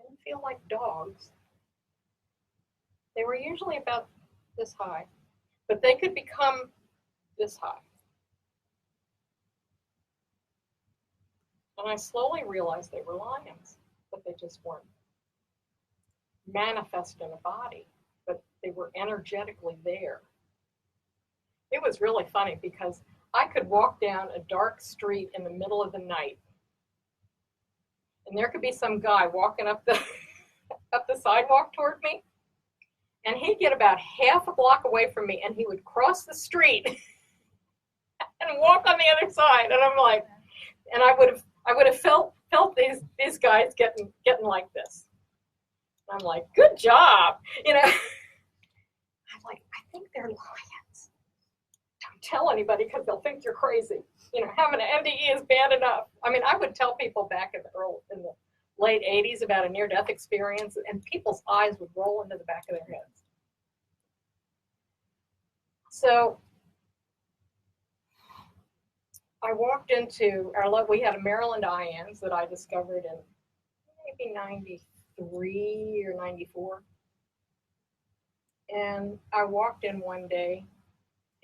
A: Didn't feel like dogs. They were usually about this high, but they could become this high. And I slowly realized they were lions, but they just weren't manifest in a body, but they were energetically there. It was really funny because I could walk down a dark street in the middle of the night, and there could be some guy walking up the sidewalk toward me, and he'd get about half a block away from me, and he would cross the street and walk on the other side. And I'm like, and I would have felt these guys getting like this. I'm like, good job, you know. I'm like, I think they're lions. Don't tell anybody because they'll think you're crazy. You know, having an NDE is bad enough. I mean, I would tell people back in the late 80s about a near-death experience, and people's eyes would roll into the back of their heads. So I walked into we had a Maryland IANS that I discovered in maybe 93 or 94. And I walked in one day,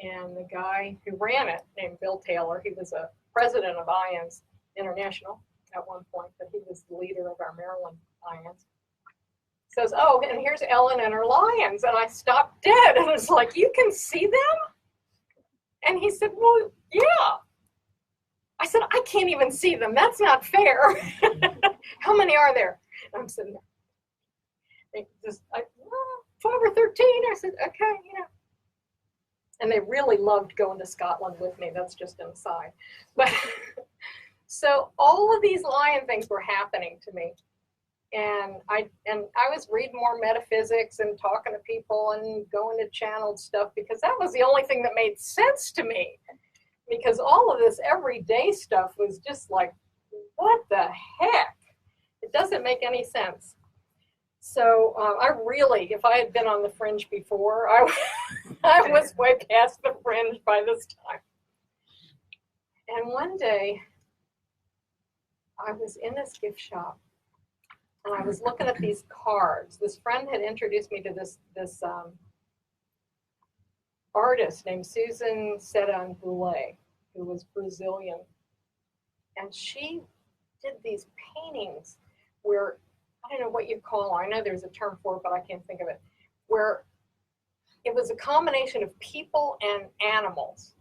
A: and the guy who ran it, named Bill Taylor, he was a president of IANS International at one point, but he was the leader of our Maryland IANS, says, oh, and here's Ellyn and her lions. And I stopped dead, and it's like, you can see them? And he said, well, yeah. I said, I can't even see them. That's not fair. How many are there? And I'm sitting there. 12 or 13. I said, okay, you know. And they really loved going to Scotland with me. That's just an aside. But so all of these lion things were happening to me. And I was reading more metaphysics and talking to people and going to channeled stuff because that was the only thing that made sense to me. Because all of this everyday stuff was just like, what the heck? It doesn't make any sense. So I really, if I had been on the fringe before, I was way past the fringe by this time. And one day, I was in this gift shop, and I was looking at these cards. This friend had introduced me to this artist named Susan Sedan-Boulay, who was Brazilian. And she did these paintings where, I don't know what you'd call it. I know there's a term for it, but I can't think of it, where it was a combination of people and animals.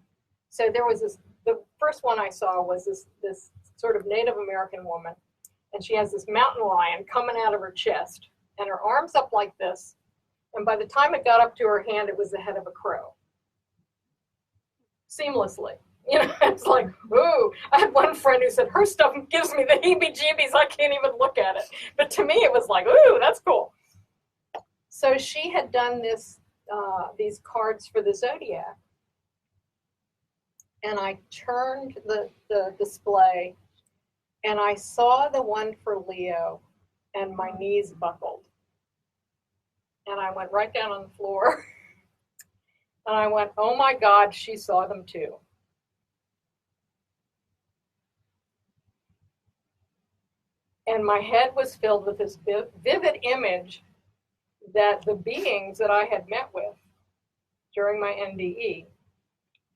A: So there was the first one I saw was this sort of Native American woman, and she has this mountain lion coming out of her chest, and her arms up like this, and by the time it got up to her hand, it was the head of a crow. Seamlessly. You know, it's like, ooh. I had one friend who said, her stuff gives me the heebie-jeebies, I can't even look at it. But to me, it was like, ooh, that's cool. So she had done these cards for the zodiac. And I turned the display, and I saw the one for Leo, and my knees buckled. And I went right down on the floor. And I went, oh my God, she saw them too. And my head was filled with this vivid image that the beings that I had met with during my NDE,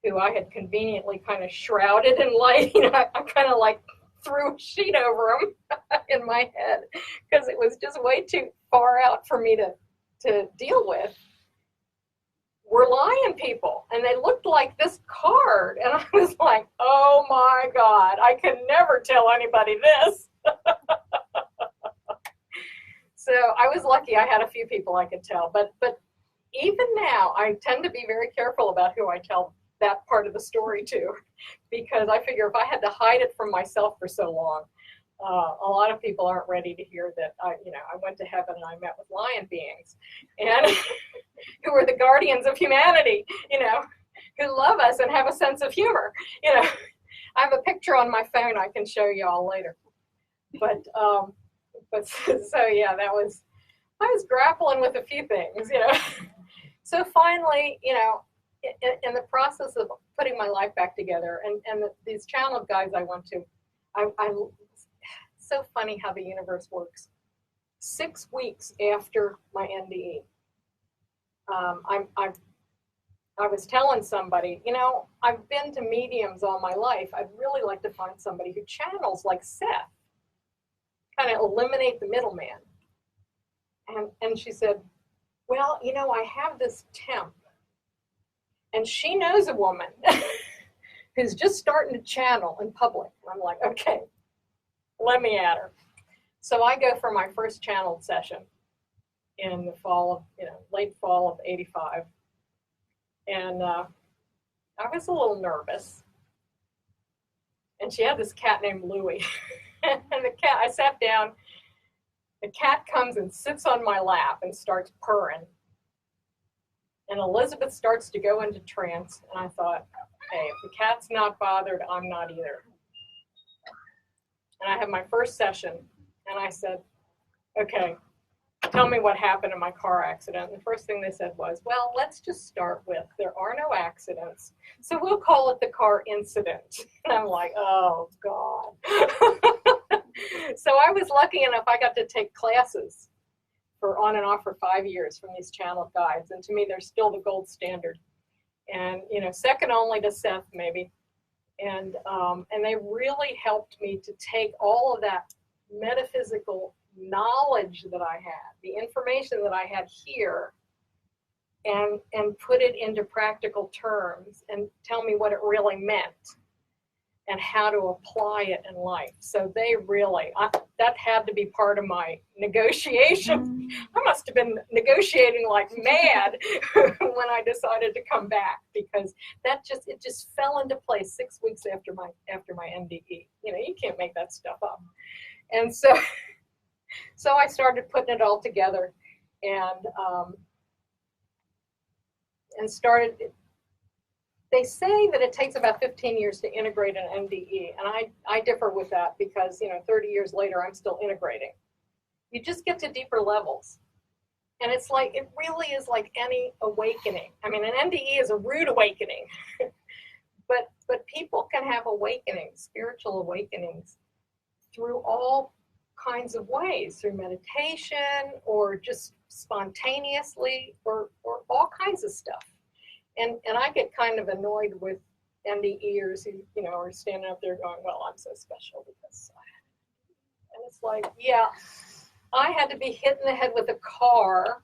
A: who I had conveniently kind of shrouded in light, you know, I kind of like threw a sheet over them in my head because it was just way too far out for me to deal with, were lion people. And they looked like this card. And I was like, oh my God, I can never tell anybody this. So I was lucky I had a few people I could tell. But even now, I tend to be very careful about who I tell that part of the story to, because I figure if I had to hide it from myself for so long, A lot of people aren't ready to hear that I went to heaven and I met with lion beings, and who are the guardians of humanity, who love us and have a sense of humor. I have a picture on my phone I can show you all later. But so yeah, I was grappling with a few things, So finally, in the process of putting my life back together, and these channeled guides I went to, so funny how the universe works. 6 weeks after my NDE, I was telling somebody, I've been to mediums all my life. I'd really like to find somebody who channels like Seth, kind of eliminate the middleman. And she said, well, I have this temp, and she knows a woman who's just starting to channel in public. And I'm like, okay, let me at her. So I go for my first channeled session in the fall of, late fall of '85. And I was a little nervous. And she had this cat named Louie. And I sat down. The cat comes and sits on my lap and starts purring. And Elizabeth starts to go into trance. And I thought, hey, if the cat's not bothered, I'm not either. And I had my first session. And I said, okay, tell me what happened in my car accident. And the first thing they said was, well, let's just start with, there are no accidents, so we'll call it the car incident. And I'm like, oh, God. So I was lucky enough, I got to take classes for on and off for 5 years from these channeled guides. And to me, they're still the gold standard. And, second only to Seth, maybe. And they really helped me to take all of that metaphysical knowledge that I had, the information that I had here, and put it into practical terms and tell me what it really meant and how to apply it in life. So they really, that had to be part of my negotiation. I must have been negotiating like mad when I decided to come back, because it just fell into place 6 weeks after my NDE. You can't make that stuff up. And so I started putting it all together and started. They say that it takes about 15 years to integrate an NDE, and I differ with that, because 30 years later I'm still integrating. You just get to deeper levels, and it really is like any awakening. I mean, an NDE is a rude awakening, but people can have awakenings, spiritual awakenings, through all kinds of ways, through meditation or just spontaneously, or all kinds of stuff. And I get kind of annoyed with NDEers who, are standing up there going, well, I'm so special because and it's like, yeah, I had to be hit in the head with a car,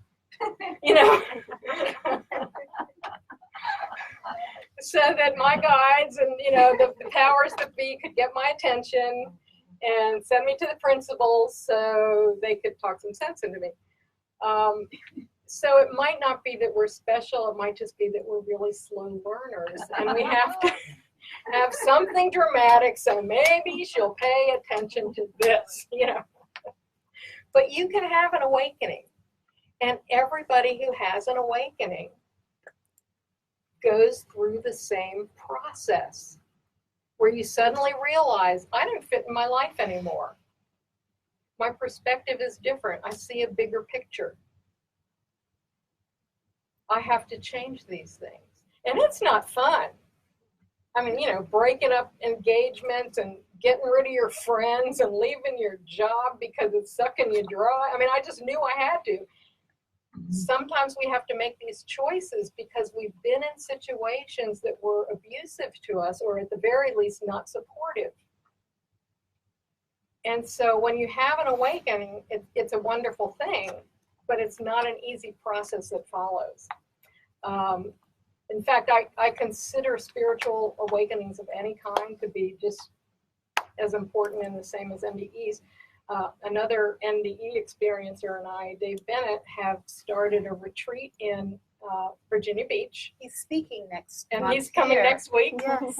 A: so that my guides and, the powers that be could get my attention and send me to the principals so they could talk some sense into me. So it might not be that we're special. It might just be that we're really slow learners, and we have to have something dramatic, so maybe she'll pay attention to this, But you can have an awakening, and everybody who has an awakening goes through the same process, where you suddenly realize, I don't fit in my life anymore. My perspective is different. I see a bigger picture. I have to change these things. And it's not fun. I mean, breaking up engagements and getting rid of your friends and leaving your job because it's sucking you dry. I mean, I just knew I had to. Sometimes we have to make these choices because we've been in situations that were abusive to us, or at the very least not supportive. And so when you have an awakening, it's a wonderful thing, but it's not an easy process that follows. In fact, I consider spiritual awakenings of any kind to be just as important and the same as NDEs. Another NDE experiencer and I, Dave Bennett, have started a retreat in Virginia Beach.
C: He's speaking next
A: And
C: month
A: he's coming
C: here.
A: next week.
C: Yes.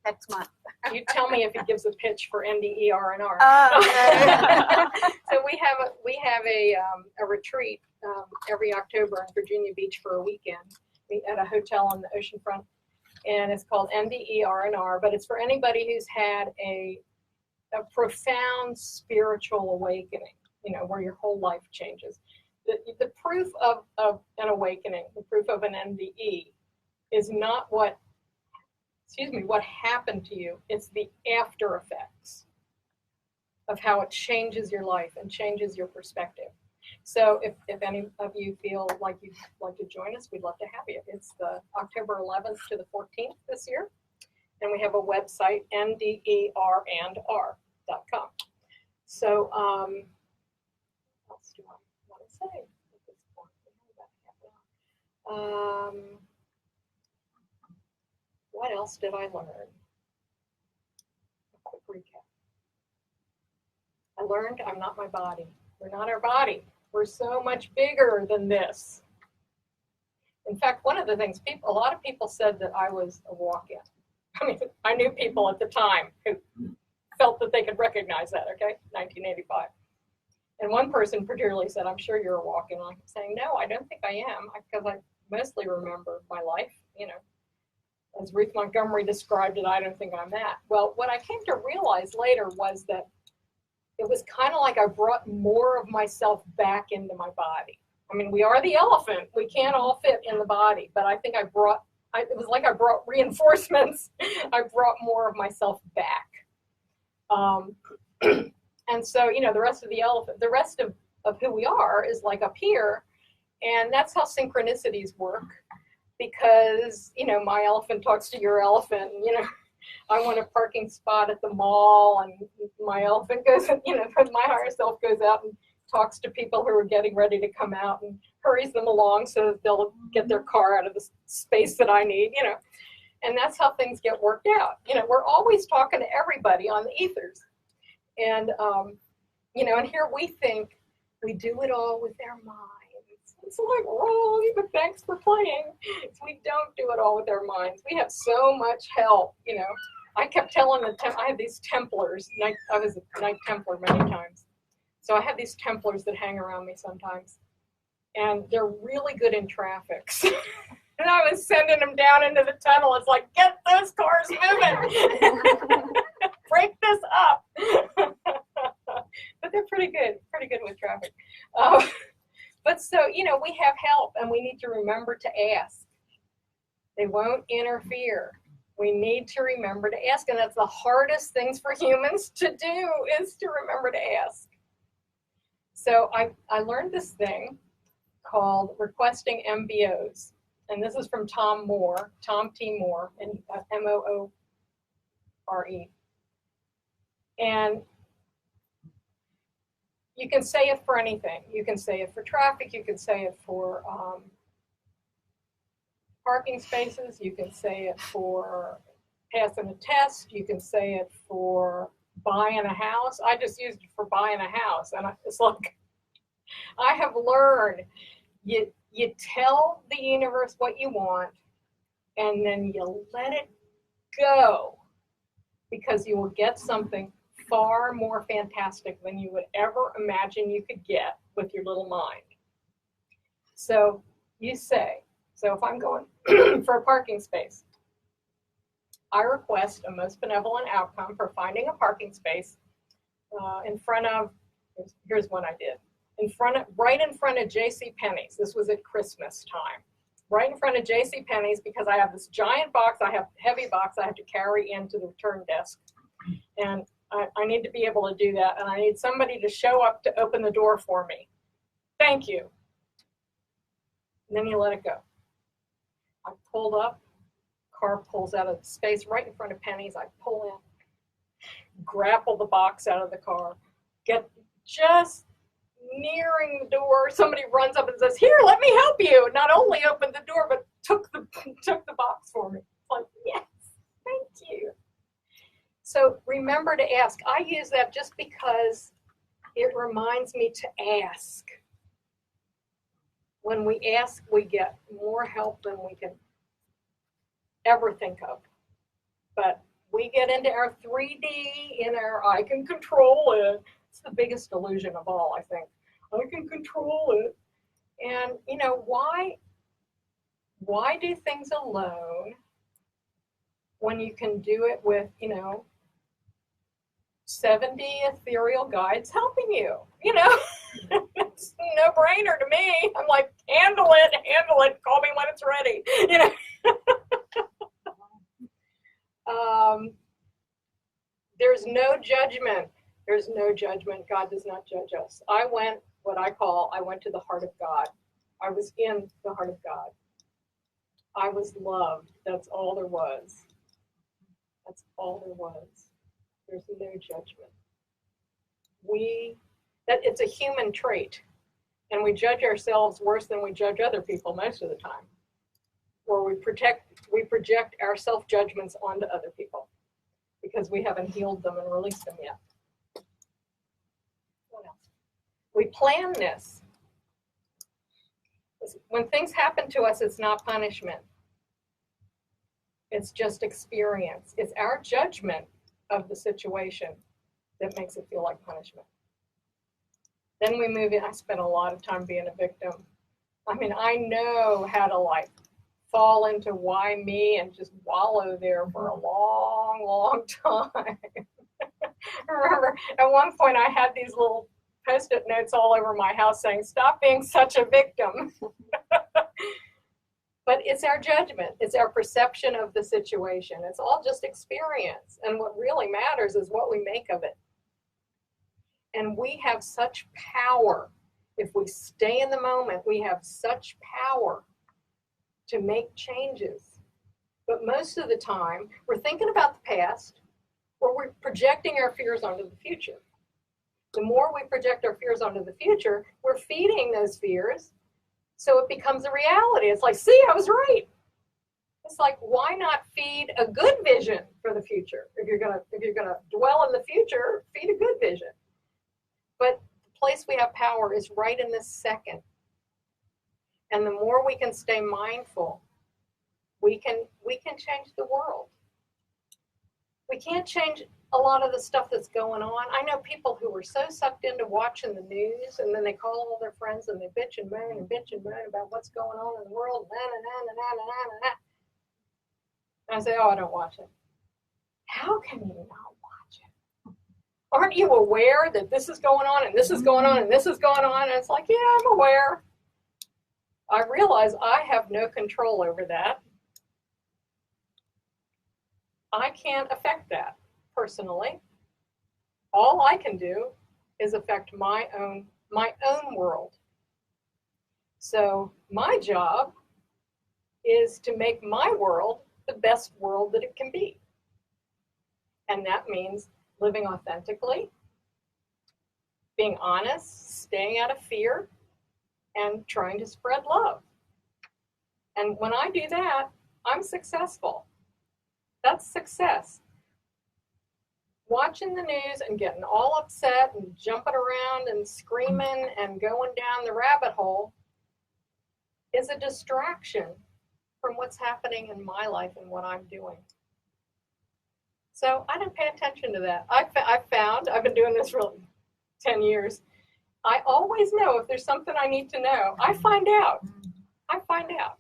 C: next month.
A: You tell me if it gives a pitch for NDER&R.
C: Oh,
A: So we have a retreat every October in Virginia Beach for a weekend at a hotel on the oceanfront, and it's called NDER&R. But it's for anybody who's had a profound spiritual awakening, where your whole life changes. The proof of an awakening, the proof of an NDE, is not what happened to you. It's the after effects of how it changes your life and changes your perspective. So if any of you feel like you'd like to join us, we'd love to have you. It's the October 11th to the 14th this year. And we have a website, nderandr.com. So what else do I want to say at this point? What else did I learn? A quick recap. I learned I'm not my body. We're not our body. We're so much bigger than this. In fact, one of the things a lot of people said that I was a walk-in. I mean, I knew people at the time who felt that they could recognize that, okay? 1985. And one person particularly said, I'm sure you're a walk-in. I'm saying, no, I don't think I am, because I mostly remember my life, As Ruth Montgomery described it, I don't think I'm that. Well, what I came to realize later was that it was kind of like I brought more of myself back into my body. I mean, we are the elephant. We can't all fit in the body, but I think it was like I brought reinforcements. I brought more of myself back. And so, the rest of the elephant, the rest of who we are is like up here. And that's how synchronicities work. Because, my elephant talks to your elephant, and, I want a parking spot at the mall, and my elephant goes, my higher self goes out and talks to people who are getting ready to come out and hurries them along so that they'll get their car out of the space that I need, and that's how things get worked out. We're always talking to everybody on the ethers. And, and here we think we do it all with our minds. It's like, wrong, but thanks for playing. We don't do it all with our minds. We have so much help, I kept telling I have these Templars. I was a Knight Templar many times. So I have these Templars that hang around me sometimes. And they're really good in traffic. And I was sending them down into the tunnel. It's like, get those cars moving. Break this up. But they're pretty good with traffic. But so, we have help, and we need to remember to ask. They won't interfere. We need to remember to ask, and that's the hardest things for humans to do, is to remember to ask. So I learned this thing called requesting MBOs, and this is from Tom T. Moore, and Moore. And you can say it for anything. You can say it for traffic. You can say it for parking spaces. You can say it for passing a test. You can say it for buying a house. I just used it for buying a house. And it's like, I have learned, you tell the universe what you want, and then you let it go, because you will get something far more fantastic than you would ever imagine you could get with your little mind. So you say, so if I'm going for a parking space, I request a most benevolent outcome for finding a parking space in front of, here's one I did, right in front of JCPenney's. This was at Christmas time. Right in front of JCPenney's, because I have this giant box, heavy box I have to carry into the return desk. And I need to be able to do that, and I need somebody to show up to open the door for me. Thank you. And then you let it go. I pulled up, car pulls out of the space right in front of Penny's. I pull in, grapple the box out of the car, get just nearing the door. Somebody runs up and says, "Here, let me help you." Not only opened the door, but took the box for me. It's like, yes, thank you. So remember to ask. I use that just because it reminds me to ask. When we ask, we get more help than we can ever think of. But We get into our 3D, in our I can control it. It's the biggest illusion of all, I think. I can control it. And, you know, why do things alone when you can do it with, you know, 70 ethereal guides helping you? You know, it's a no-brainer to me. I'm like, handle it, call me when it's ready, you know. There's no judgment. There's no judgment. God does not judge us. I went to the heart of God. I was in the heart of God. I was loved. That's all there was. That's all there was. There's no judgment. It's a human trait. And we judge ourselves worse than we judge other people most of the time. Or we project our self-judgments onto other people because we haven't healed them and released them yet. What else? We plan this. When things happen to us, it's not punishment. It's just experience. It's our judgment of the situation that makes it feel like punishment. Then we move in. I spent a lot of time being a victim. I mean, I know how to like fall into why me and just wallow there for a long, long time. Remember, at one point I had these little Post-it notes all over my house saying, stop being such a victim. But it's our judgment. It's our perception of the situation. It's all just experience. And what really matters is what we make of it. And we have such power. If we stay in the moment, we have such power to make changes. But most of the time, we're thinking about the past, or we're projecting our fears onto the future. The more we project our fears onto the future, we're feeding those fears, so it becomes a reality. It's like, see, I was right. It's like, why not feed a good vision for the future? If you're gonna dwell in the future, feed a good vision. But the place we have power is right in this second. And the more we can stay mindful, we can change the world. We can't change a lot of the stuff that's going on. I know people who were so sucked into watching the news, and then they call all their friends and they bitch and moan about what's going on in the world. And I say, oh, I don't watch it. How can you not watch it? Aren't you aware that this is going on and this is going on and this is going on? And it's like, yeah, I'm aware. I realize I have no control over that. I can't affect that personally. All I can do is affect my own world. So my job is to make my world the best world that it can be. And that means living authentically, being honest, staying out of fear, and trying to spread love. And when I do that, I'm successful. That's success. Watching the news and getting all upset and jumping around and screaming and going down the rabbit hole is a distraction from what's happening in my life and what I'm doing. So I didn't pay attention to that. I've been doing this for 10 years. I always know if there's something I need to know. I find out,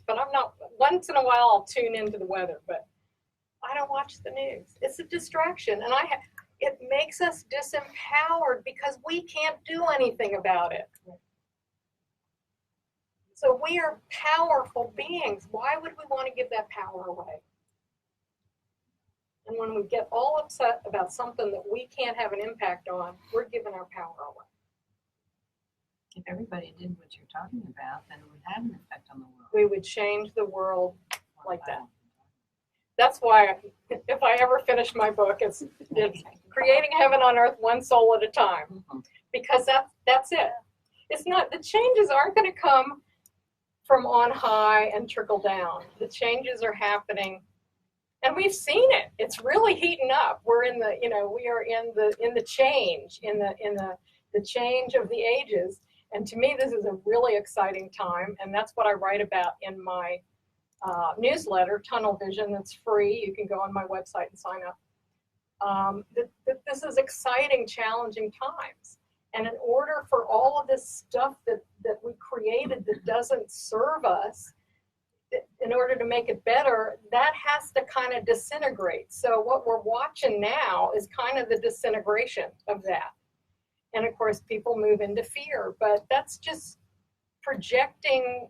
A: but I'm not, once in a while I'll tune into the weather, but I don't watch the news. It's a distraction, and it makes us disempowered because we can't do anything about it. So we are powerful beings. Why would we want to give that power away? And when we get all upset about something that we can't have an impact on, we're giving our power away.
D: If everybody did what you're talking about, then it would have an effect on the world.
A: We would change the world like that. That's why if I ever finish my book, it's creating heaven on earth one soul at a time. Because that's it. It's not, the changes aren't going to come from on high and trickle down. The changes are happening, and we've seen it. It's really heating up. We're in the, we are in the change, in the change of the ages. And to me, this is a really exciting time, and that's what I write about in my newsletter, Tunnel Vision, that's free. You can go on my website and sign up. that this is exciting, challenging times. And in order for all of this stuff that we created that doesn't serve us, in order to make it better, that has to kind of disintegrate. So what we're watching now is kind of the disintegration of that. And of course, people move into fear, but that's just projecting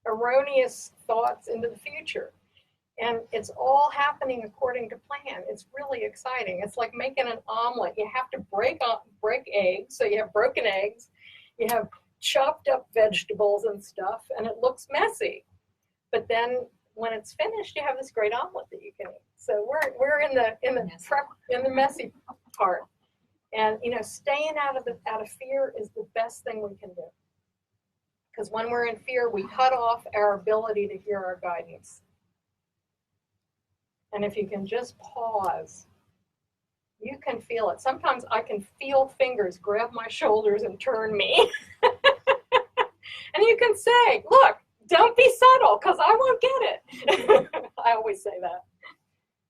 A: erroneous thoughts into the future. And it's all happening according to plan. It's really exciting. It's like making an omelet. You have to break eggs, so you have broken eggs. You have chopped up vegetables and stuff, and it looks messy. But then when it's finished, you have this great omelet that you can eat. So we're in the messy part. And staying out of fear is the best thing we can do. Because when we're in fear, we cut off our ability to hear our guidance. And if you can just pause, you can feel it. Sometimes I can feel fingers grab my shoulders and turn me. And you can say, look, don't be subtle, because I won't get it. I always say that.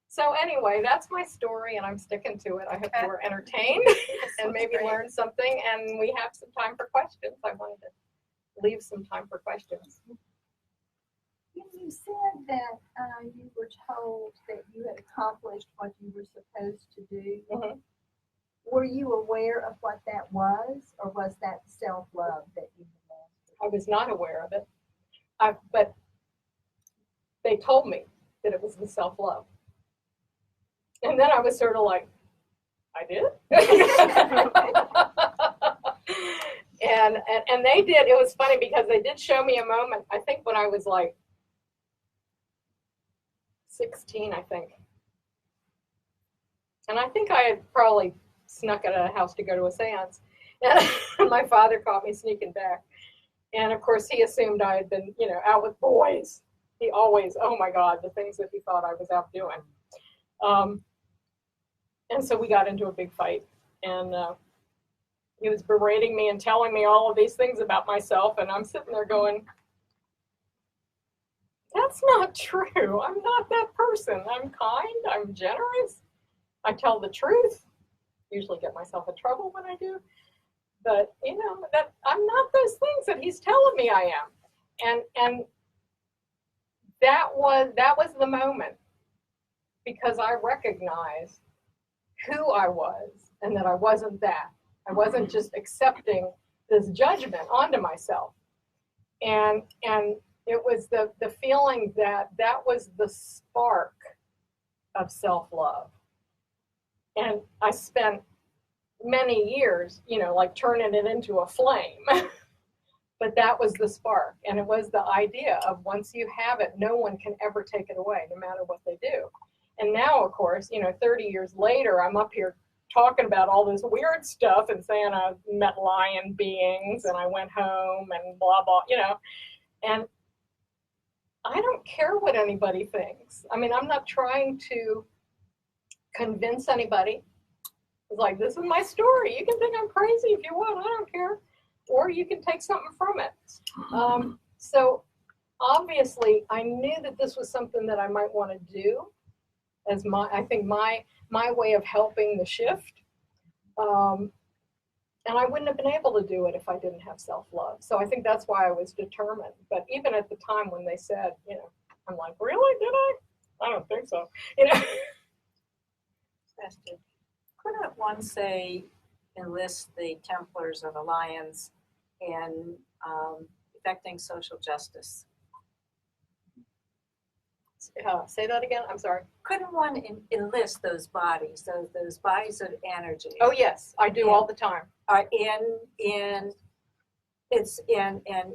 A: So anyway, that's my story, and I'm sticking to it. I hope you were entertained and maybe learned something. And we have some time for questions. I wanted to leave some time for questions.
B: You said that you were told that you had accomplished what you were supposed to do.
A: Mm-hmm.
B: Were you aware of what that was, or was that self-love that you had mastered?
A: I was not aware of it, but they told me that it was the self-love. And then I was sort of like, I did? and they did. It was funny because they did show me a moment, I think when I was like 16, I think. And I think I had probably snuck out of the house to go to a seance. And my father caught me sneaking back. And of course, he assumed I had been, out with boys. He always, oh my God, the things that he thought I was out doing. And so we got into a big fight. And he was berating me and telling me all of these things about myself. And I'm sitting there going, that's not true. I'm not that person. I'm kind. I'm generous. I tell the truth. Usually get myself in trouble when I do. But, that I'm not those things that he's telling me I am. And that was the moment, because I recognized who I was and that I wasn't that. I wasn't just accepting this judgment onto myself. And it was the feeling that was the spark of self-love. And I spent many years, like turning it into a flame. But that was the spark. And it was the idea of once you have it, no one can ever take it away, no matter what they do. And now, of course, 30 years later, I'm up here talking about all this weird stuff and saying I met lion beings and I went home and blah, blah, And I don't care what anybody thinks. I mean, I'm not trying to convince anybody. It's like, this is my story. You can think I'm crazy if you want. I don't care. Or you can take something from it. So obviously, I knew that this was something that I might want to do as my way of helping the shift. And I wouldn't have been able to do it if I didn't have self-love. So I think that's why I was determined. But even at the time when they said, I'm like, really? Did I? I don't think so.
E: Question. Couldn't one say enlist the Templars or the Lions in effecting social justice?
A: Say that again. I'm sorry.
E: Couldn't one enlist those bodies, those bodies of energy?
A: Oh yes, I do all the time.
E: In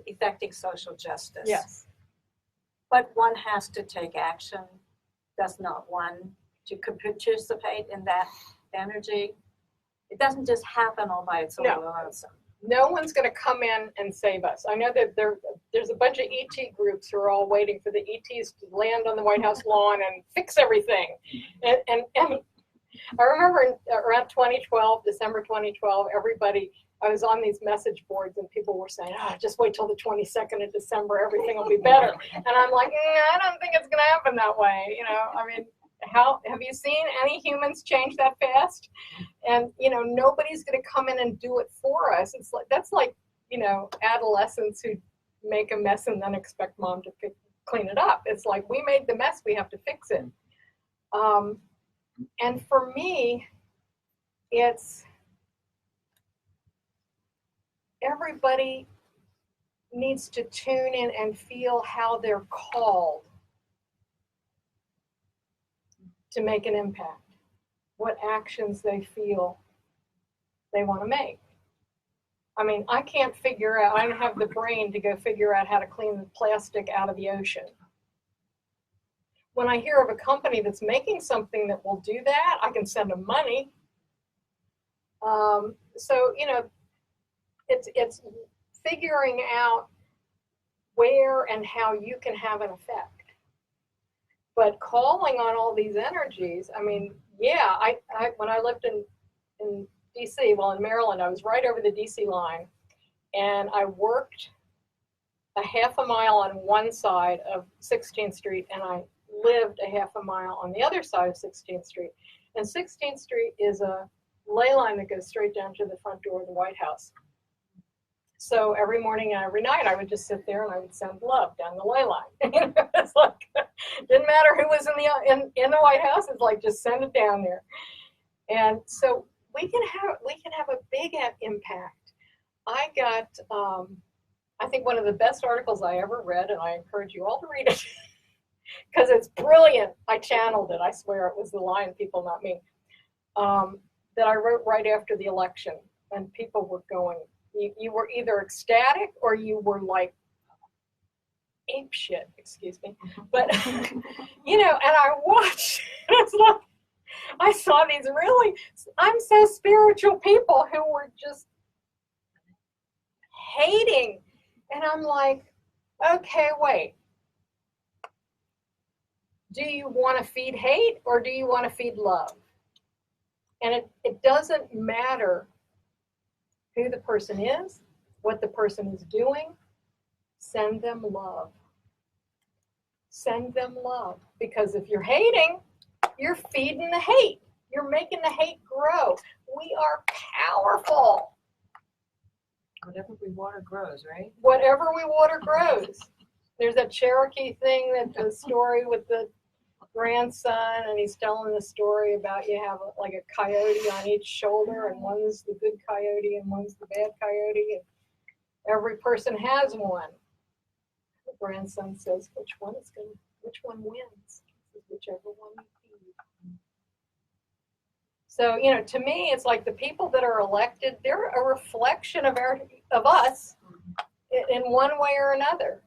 E: effecting social justice.
A: Yes.
E: But one has to take action. Does not one to participate in that energy? It doesn't just happen all by its own lonesome.
A: No one's going to come in and save us. I know that there's a bunch of ET groups who are all waiting for the ETs to land on the White House lawn and fix everything. And I remember around 2012, December 2012, I was on these message boards and people were saying, just wait till the 22nd of December, everything will be better. And I'm like, I don't think it's going to happen that way. How have you seen any humans change that fast? And nobody's going to come in and do it for us. It's like that's like adolescents who make a mess and then expect mom to clean it up. It's like we made the mess, we have to fix it. And for me, it's everybody needs to tune in and feel how they're called to make an impact, what actions they feel they want to make. I mean, I can't figure out, I don't have the brain to go figure out how to clean the plastic out of the ocean. When I hear of a company that's making something that will do that, I can send them money. So, it's figuring out where and how you can have an effect. But calling on all these energies, I mean, yeah, I when I lived in DC, well, in Maryland, I was right over the DC line, and I worked a half a mile on one side of 16th Street, and I lived a half a mile on the other side of 16th Street. And 16th Street is a ley line that goes straight down to the front door of the White House. So every morning and every night, I would just sit there and I would send love down the ley line. It's like, didn't matter who was in the White House. It's like, just send it down there. And so we can have a big impact. I got, I think one of the best articles I ever read, and I encourage you all to read it because it's brilliant. I channeled it. I swear it was the Lion people, not me. That I wrote right after the election, and people were going. You were either ecstatic or you were like ape shit, excuse me. But, and I watched, it's like, I saw these really, I'm so spiritual people who were just hating. And I'm like, okay, wait. Do you want to feed hate or do you want to feed love? And it doesn't matter who the person is, what the person is doing. Send them love. Send them love. Because if you're hating, you're feeding the hate. You're making the hate grow. We are powerful.
D: Whatever we water grows, right?
A: Whatever we water grows. There's that Cherokee thing, that the story with the grandson, and he's telling the story about you have like a coyote on each shoulder, and one's the good coyote and one's the bad coyote, and every person has one. The grandson says, which one wins? Whichever one you feed. So, to me, it's like the people that are elected, they're a reflection of us in one way or another.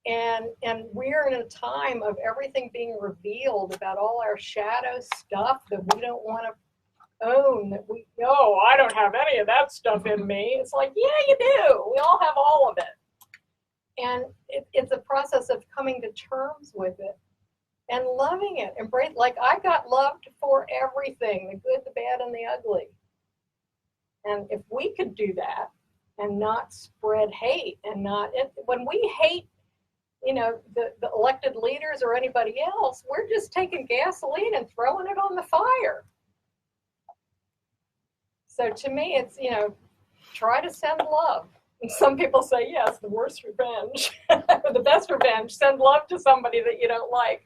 A: And we're in a time of everything being revealed about all our shadow stuff that we don't want to own, that I don't have any of that stuff in me. It's like, yeah, you do. We all have all of it. And it's a process of coming to terms with it and loving it. Embrace, like I got loved for everything, the good, the bad, and the ugly. And if we could do that and not spread hate and when we hate, the elected leaders or anybody else, we're just taking gasoline and throwing it on the fire. So to me, it's, try to send love. And some people say, yes, the worst revenge, the best revenge, send love to somebody that you don't like.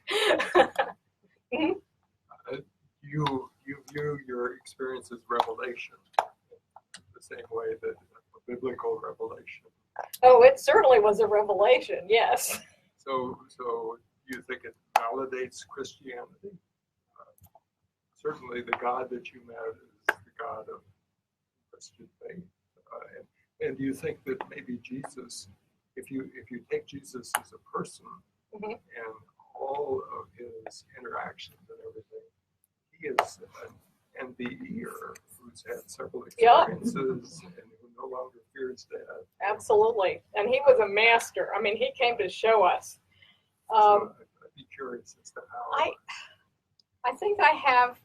A: Mm-hmm.
F: You view your experience as revelation, the same way that a biblical revelation.
A: Oh, it certainly was a revelation, yes.
F: So you think it validates Christianity? Certainly the God that you met is the God of Christian faith. And do you think that maybe Jesus, if you take Jesus as a person, mm-hmm. and all of his interactions and everything, he is an NDE-er who's had several experiences, and who no longer fears death.
A: Absolutely. And he was a master. I mean, he came to show us.
F: So I'd be curious as to how.
A: I think I have.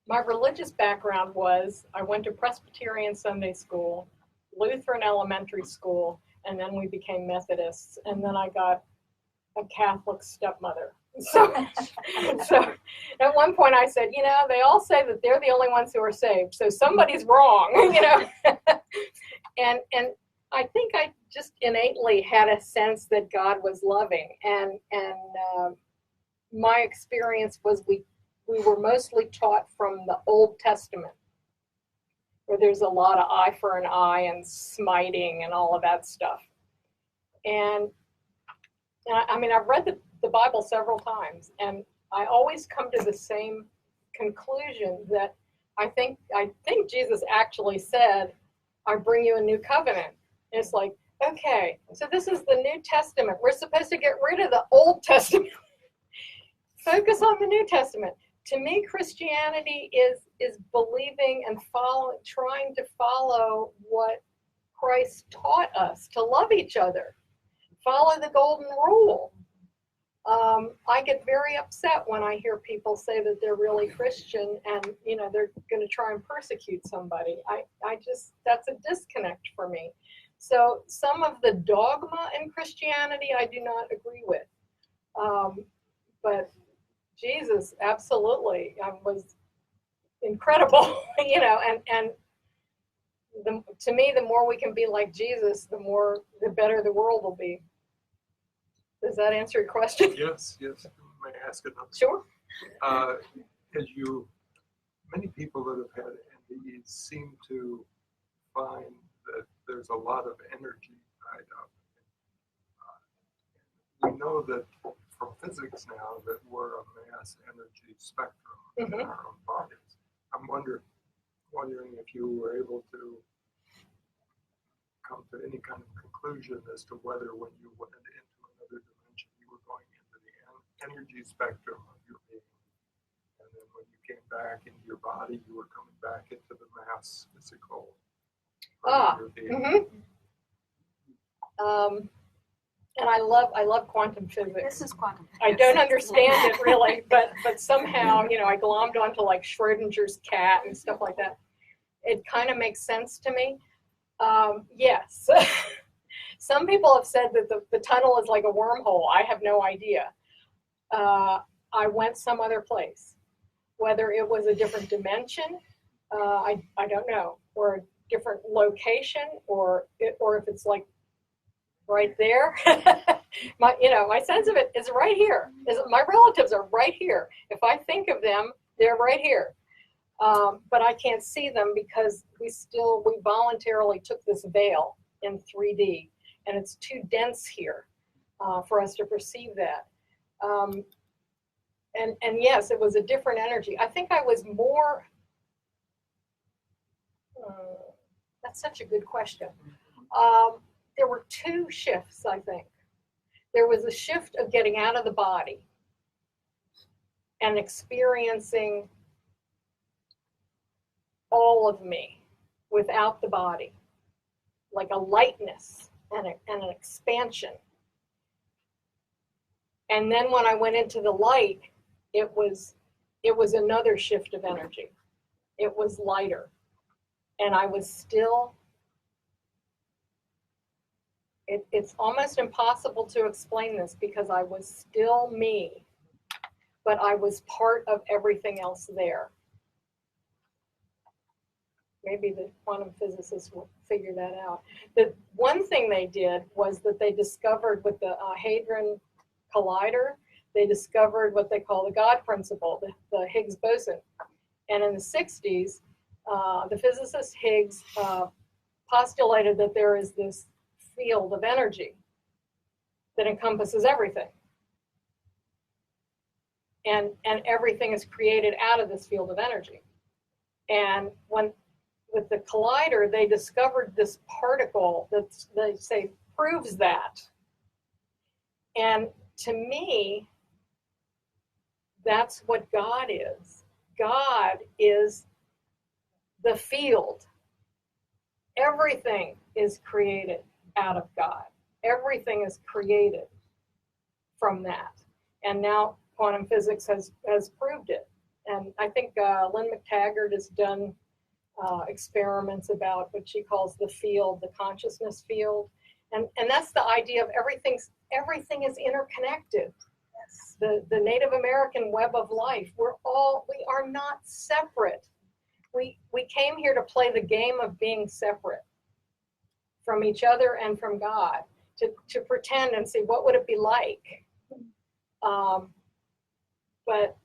A: My religious background was I went to Presbyterian Sunday school, Lutheran elementary school, and then we became Methodists. And then I got a Catholic stepmother. So at one point I said, they all say that they're the only ones who are saved, so somebody's wrong, and I think I just innately had a sense that God was loving, and my experience was we were mostly taught from the Old Testament, where there's a lot of eye for an eye and smiting and all of that stuff. And I mean, I've read the Bible several times, and I always come to the same conclusion that I think Jesus actually said, I bring you a new covenant. And it's like, okay, so this is the New Testament. We're supposed to get rid of the Old Testament. Focus on the New Testament. To me, Christianity is believing and trying to follow what Christ taught us, to love each other. Follow the golden rule. I get very upset when I hear people say that they're really Christian and, they're going to try and persecute somebody. I just, that's a disconnect for me. So some of the dogma in Christianity I do not agree with. But Jesus absolutely was incredible, and to me, the more we can be like Jesus, the better the world will be. Does that answer your question?
F: Yes. May I ask another?
A: Sure.
F: Many people that have had NDEs seem to find that there's a lot of energy tied up. We know that from physics now that we're a mass energy spectrum in our own bodies. I'm wondering if you were able to come to any kind of conclusion as to whether when you went into another dimension, you were going into the energy spectrum of your being. And then when you came back into your body, you were coming back into the mass physical part of your being.
A: And I love quantum physics.
C: This is quantum physics.
A: I don't understand it really, but somehow, I glommed onto like Schrodinger's cat and stuff like that. It kind of makes sense to me. Yes. Some people have said that the tunnel is like a wormhole. I have no idea. I went some other place. Whether it was a different dimension, I don't know, or a different location, or if it's like right there. My sense of it is right here. My relatives are right here. If I think of them, they're right here. But I can't see them because we voluntarily took this veil in 3D, and it's too dense here for us to perceive that. And yes, it was a different energy. I think I was more, that's such a good question. There were two shifts, I think. There was a shift of getting out of the body and experiencing all of me without the body, like a lightness and an expansion. And then when I went into the light, it was another shift of energy. It was lighter. And I was still, it's almost impossible to explain this because I was still me, but I was part of everything else there. Maybe the quantum physicists will figure that out. The one thing they did was that they discovered with the Hadron Collider, they discovered what they call the God principle, the Higgs boson. And in the 60s, the physicist Higgs postulated that there is this field of energy that encompasses everything. And everything is created out of this field of energy. And with the collider, they discovered this particle that they say proves that. And to me, that's what God is. God is the field. Everything is created out of God. Everything is created from that. And now quantum physics has proved it. And I think Lynn McTaggart has done experiments about what she calls the field, the consciousness field. And that's the idea of everything is interconnected. The Native American web of life. We are not separate. We came here to play the game of being separate from each other and from God, to pretend and see what would it be like. But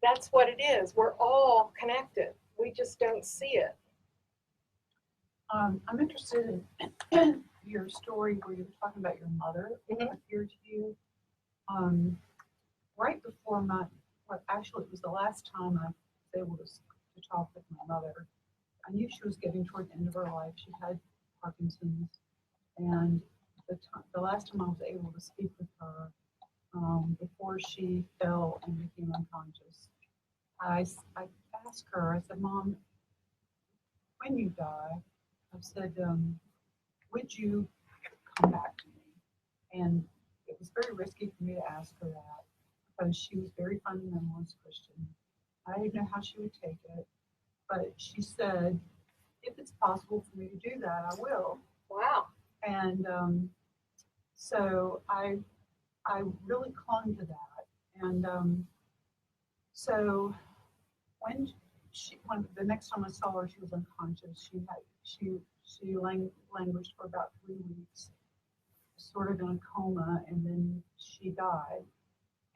A: that's what it is. We're all connected. We just don't see it.
G: I'm interested in your story where you were talking about your mother appeared to you. Right before actually it was the last time I was able to talk with my mother. I knew she was getting toward the end of her life. She had Parkinson's, and the last time I was able to speak with her, before she fell and became unconscious, I asked her, I said, Mom, when you die, I said, would you come back to me? And it was very risky for me to ask her that because she was very fundamentalist Christian. I didn't know how she would take it, but she said, if it's possible for me to do that, I will.
A: Wow.
G: And so I really clung to that. And so when the next time I saw her, she was unconscious. She languished for about 3 weeks, sort of in a coma, and then she died.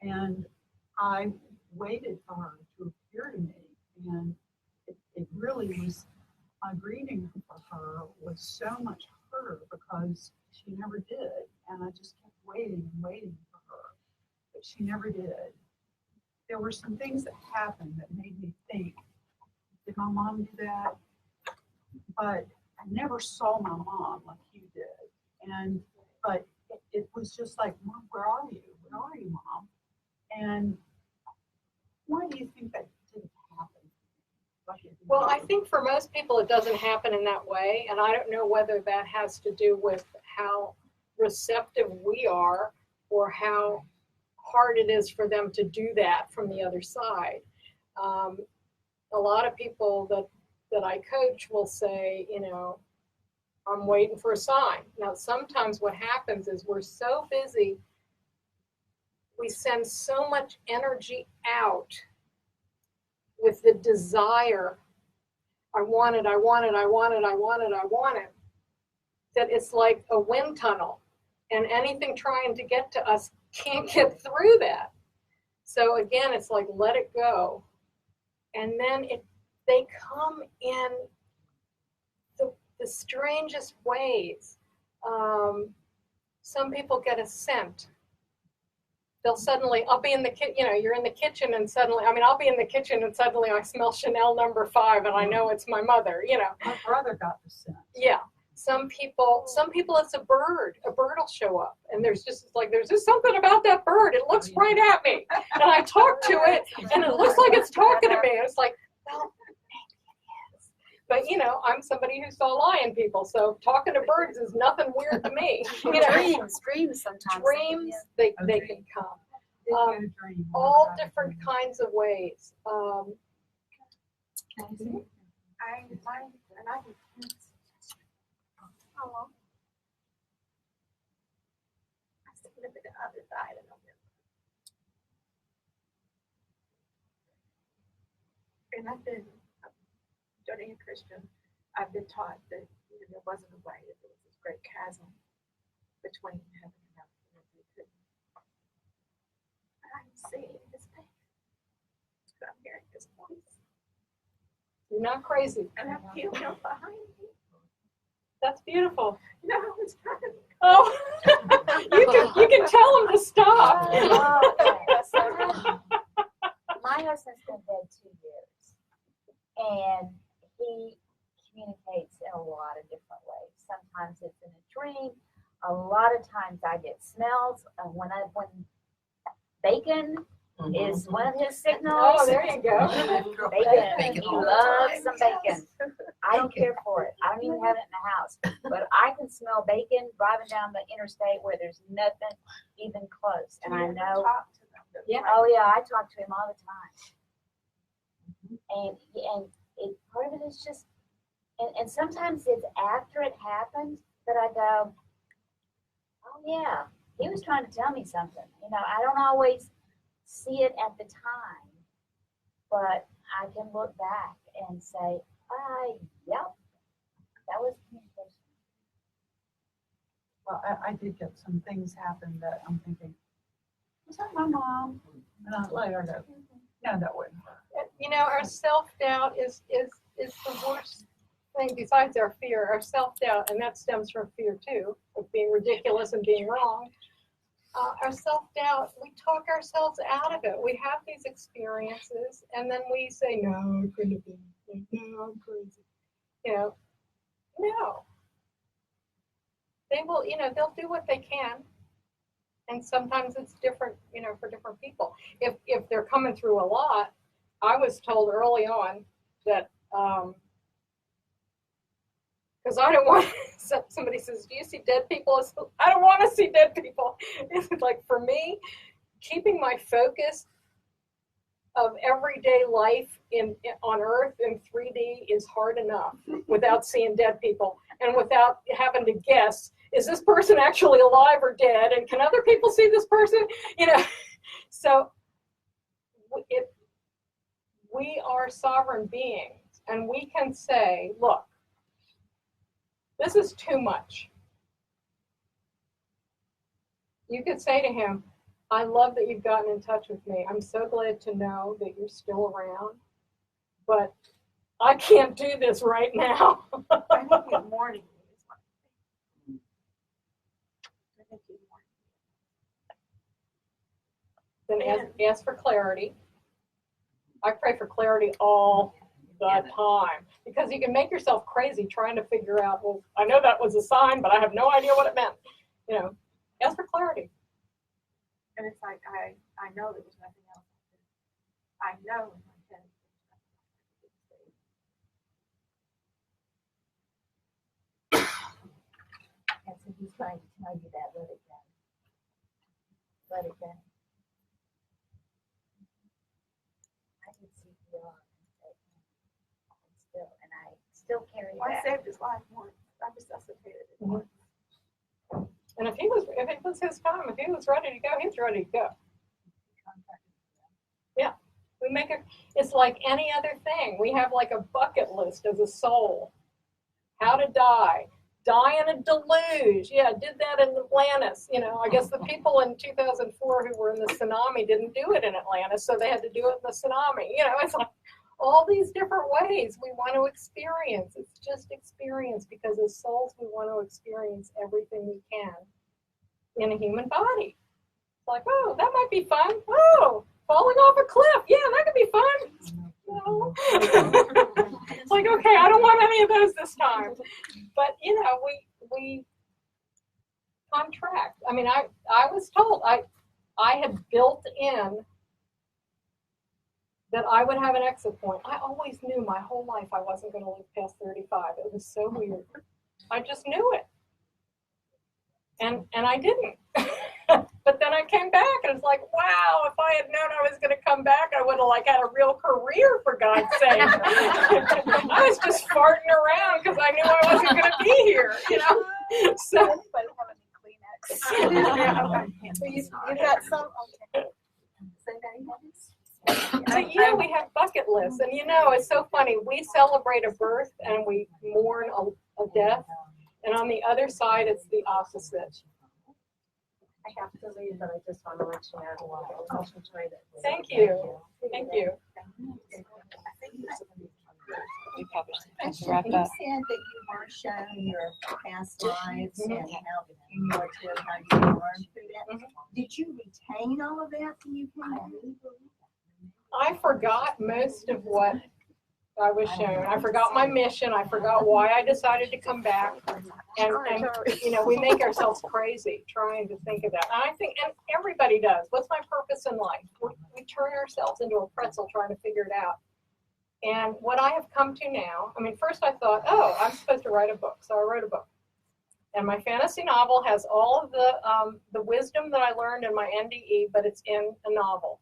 G: And I waited for her to appear to me, and it really was, my grieving for her was so much harder because she never did, and I just kept waiting and waiting for her, but she never did. There were some things that happened that made me think, did my mom do that? But I never saw my mom like you did, but it was just like, Mom, where are you? Where are you, Mom? And why do you think that didn't happen?
A: Well, I think for most people it doesn't happen in that way, and I don't know whether that has to do with how receptive we are or how hard it is for them to do that from the other side. A lot of people that I coach will say, I'm waiting for a sign. Now, sometimes what happens is we're so busy, we send so much energy out with the desire, I want it, I want it, I want it, I want it, I want it, that it's like a wind tunnel, and anything trying to get to us can't get through that. So again, it's like, let it go. And then they come in the strangest ways. Some people get a scent. They'll suddenly, I'll be in the kitchen, you're in the kitchen and suddenly, I'll be in the kitchen and suddenly I smell Chanel No. 5 and I know it's my mother,
G: My brother got the scent.
A: Yeah. Some people it's a bird. A bird will show up and there's just something about that bird. It looks right at me. And I talk to it and it looks like it's talking to me. And it's like, well, maybe it is. But I'm somebody who saw lion people, so talking to birds is nothing weird to me.
C: Dreams sometimes.
A: Dreams, they can come. All different kinds of ways.
B: I still live at the other side of November. And I've been, Jordanian Christian, I've been taught that there wasn't a way, that there was this great chasm between heaven and earth. I'm seeing his face. I'm hearing his voice.
A: You're not crazy.
B: And I feel him behind me.
A: That's beautiful.
B: No, it's trying to.
A: Oh, you can tell him to stop.
H: My husband's been dead 2 years, and he communicates in a lot of different ways. Sometimes it's in a dream. A lot of times I get smells. When bacon is one of his signals.
A: Oh, there you go.
H: Bacon. He loves some bacon. I don't care for it. I don't even have it in the house. But I can smell bacon driving down the interstate where there's nothing even close. And I know.
B: Yeah.
H: Oh yeah, I talk to him all the time. And part of it is just, and sometimes it's after it happens that I go, oh yeah, he was trying to tell me something. You know, I don't always see it at the time, but I can look back and say, yep, that was communication.
G: Well, I did get some things happen that I'm thinking, was that my mom? And I later go, no, that wasn't her.
A: You know, our self-doubt is the worst thing besides our fear, our self-doubt, and that stems from fear too, of being ridiculous and being wrong. Our self-doubt, we talk ourselves out of it. We have these experiences, and then we say, no, it couldn't have been. No, I'm crazy. You know, no. They will, you know, they'll do what they can. And sometimes it's different, you know, for different people. If they're coming through a lot, I was told early on that, because I don't want, somebody says, do you see dead people? I don't want to see dead people. It's like, for me, keeping my focus of everyday life on Earth in 3D is hard enough without seeing dead people and without having to guess, is this person actually alive or dead? And can other people see this person? You know, so we are sovereign beings, and we can say, look, this is too much. You could say to him, I love that you've gotten in touch with me. I'm so glad to know that you're still around, but I can't do this right now.
B: I think you're mourning me is what I think. I think you're mourning me.
A: Then ask for clarity. I pray for clarity all the time, because you can make yourself crazy trying to figure out, well, I know that was a sign, but I have no idea what it meant. You know, ask for clarity.
B: And it's like, I know there was nothing else. I know in my head.
H: And so he's trying to tell you that, let it go. Let it go. I did CPR and I still carry
B: Well, I
H: that.
B: saved his life once. I resuscitated it once.
A: And if it was his time, if he was ready to go, he was ready to go. Yeah, we make it. It's like any other thing. We have like a bucket list as a soul. How to die in a deluge. Yeah, did that in Atlantis. You know, I guess the people in 2004 who were in the tsunami didn't do it in Atlantis, so they had to do it in the tsunami. You know, it's like all these different ways we want to experience. It's just experience, because as souls we want to experience everything we can in a human body. It's like, oh, that might be fun. Oh, falling off a cliff. Yeah, that could be fun. No. It's like, okay, I don't want any of those this time. But, you know, we contract. I mean, I was told, I had built in that I would have an exit point. I always knew my whole life I wasn't going to live past 35. It was so weird. I just knew it. And I didn't. But then I came back and it's like, wow, if I had known I was going to come back, I would have like had a real career, for God's sake. I was just farting around because I knew I wasn't going to be here, you know? So
C: Anybody have any Kleenex? You got some? Okay. Say that again.
A: But yeah, we have bucket lists, and you know, it's so funny. We celebrate a birth and we mourn a death, and on the other side, it's the opposite.
E: I have to leave, but I just want to let you know. I'll enjoy it.
A: Thank you. Thank you.
I: We probably
C: You
I: should wrap
C: said
I: up.
C: that you were shown your past lives and how you were to how you learned through that. Did you retain all of that when you came back?
A: I forgot most of what I was shown. I forgot my mission. I forgot why I decided to come back. And you know, we make ourselves crazy trying to think of that. And I think, and everybody does. What's my purpose in life? We turn ourselves into a pretzel trying to figure it out. And what I have come to now, I mean, first I thought, oh, I'm supposed to write a book. So I wrote a book. And my fantasy novel has all of the wisdom that I learned in my NDE, but it's in a novel.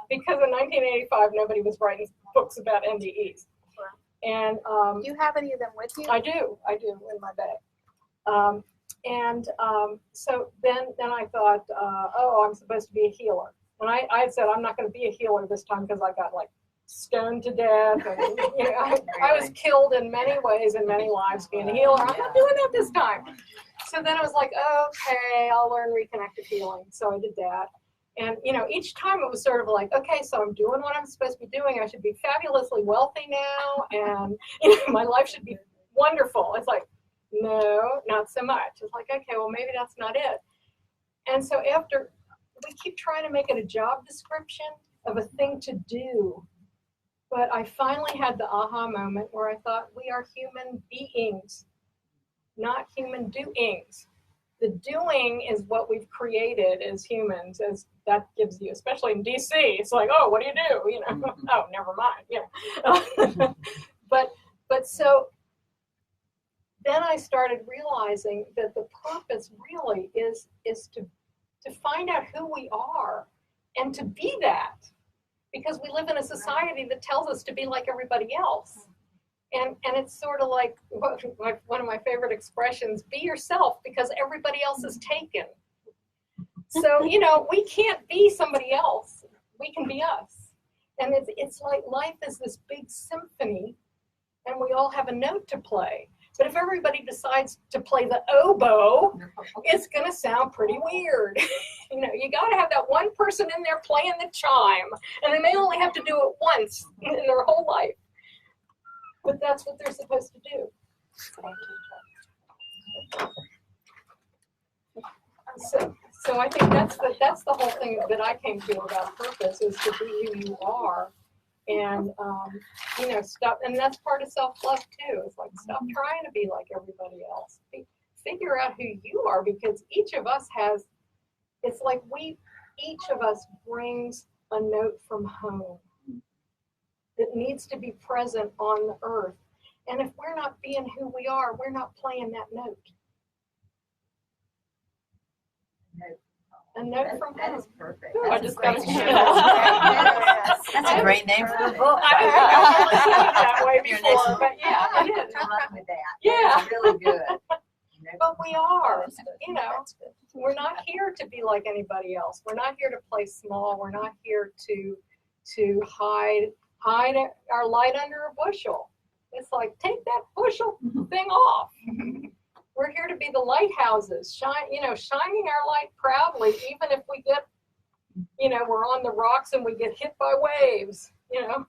A: Because in 1985, nobody was writing books about NDEs. And
C: Do you have any of them with you?
A: I do in my bag. And so then I thought, oh, I'm supposed to be a healer. And I had said I'm not going to be a healer this time because I got like stoned to death. And, you know, I was killed in many ways in many lives being a healer. I'm not doing that this time. So then I was like, okay, I'll learn reconnective healing. So I did that. And, you know, each time it was sort of like, okay, so I'm doing what I'm supposed to be doing. I should be fabulously wealthy now. And, you know, my life should be wonderful. It's like, no, not so much. It's like, okay, well, maybe that's not it. And so after, we keep trying to make it a job description of a thing to do. But I finally had the aha moment where I thought, we are human beings, not human doings. The doing is what we've created as humans, as that gives you, especially in DC, it's like, oh, what do you do? You know, oh, never mind. Yeah. but so then I started realizing that the purpose really is to find out who we are and to be that, because we live in a society that tells us to be like everybody else. And it's sort of like one of my favorite expressions, be yourself because everybody else is taken. So, you know, we can't be somebody else. We can be us. And it's like life is this big symphony and we all have a note to play. But if everybody decides to play the oboe, it's going to sound pretty weird. You know, you got to have that one person in there playing the chime. And they may only have to do it once in their whole life. But that's what they're supposed to do. So I think that's the whole thing that I came to about purpose, is to be who you are, and you know, stop. And that's part of self-love too. It's like, stop trying to be like everybody else. Figure out who you are, because each of us has. It's like each of us brings a note from home that needs to be present on the earth. And if we're not being who we are, we're not playing that note. A note from
C: That
A: home.
C: is perfect.
A: Ooh, I just got to share
D: That's a great name for the book.
A: I haven't really seen it that way before, but yeah, it is.
C: Run with that.
A: Yeah.
C: That's really good.
A: But we are, you know, we're not here to be like anybody else. We're not here to play small. We're not here to hide our light under a bushel. It's like, take that bushel thing off. We're here to be the lighthouses, shining our light proudly, even if we get, you know, we're on the rocks and we get hit by waves, you know,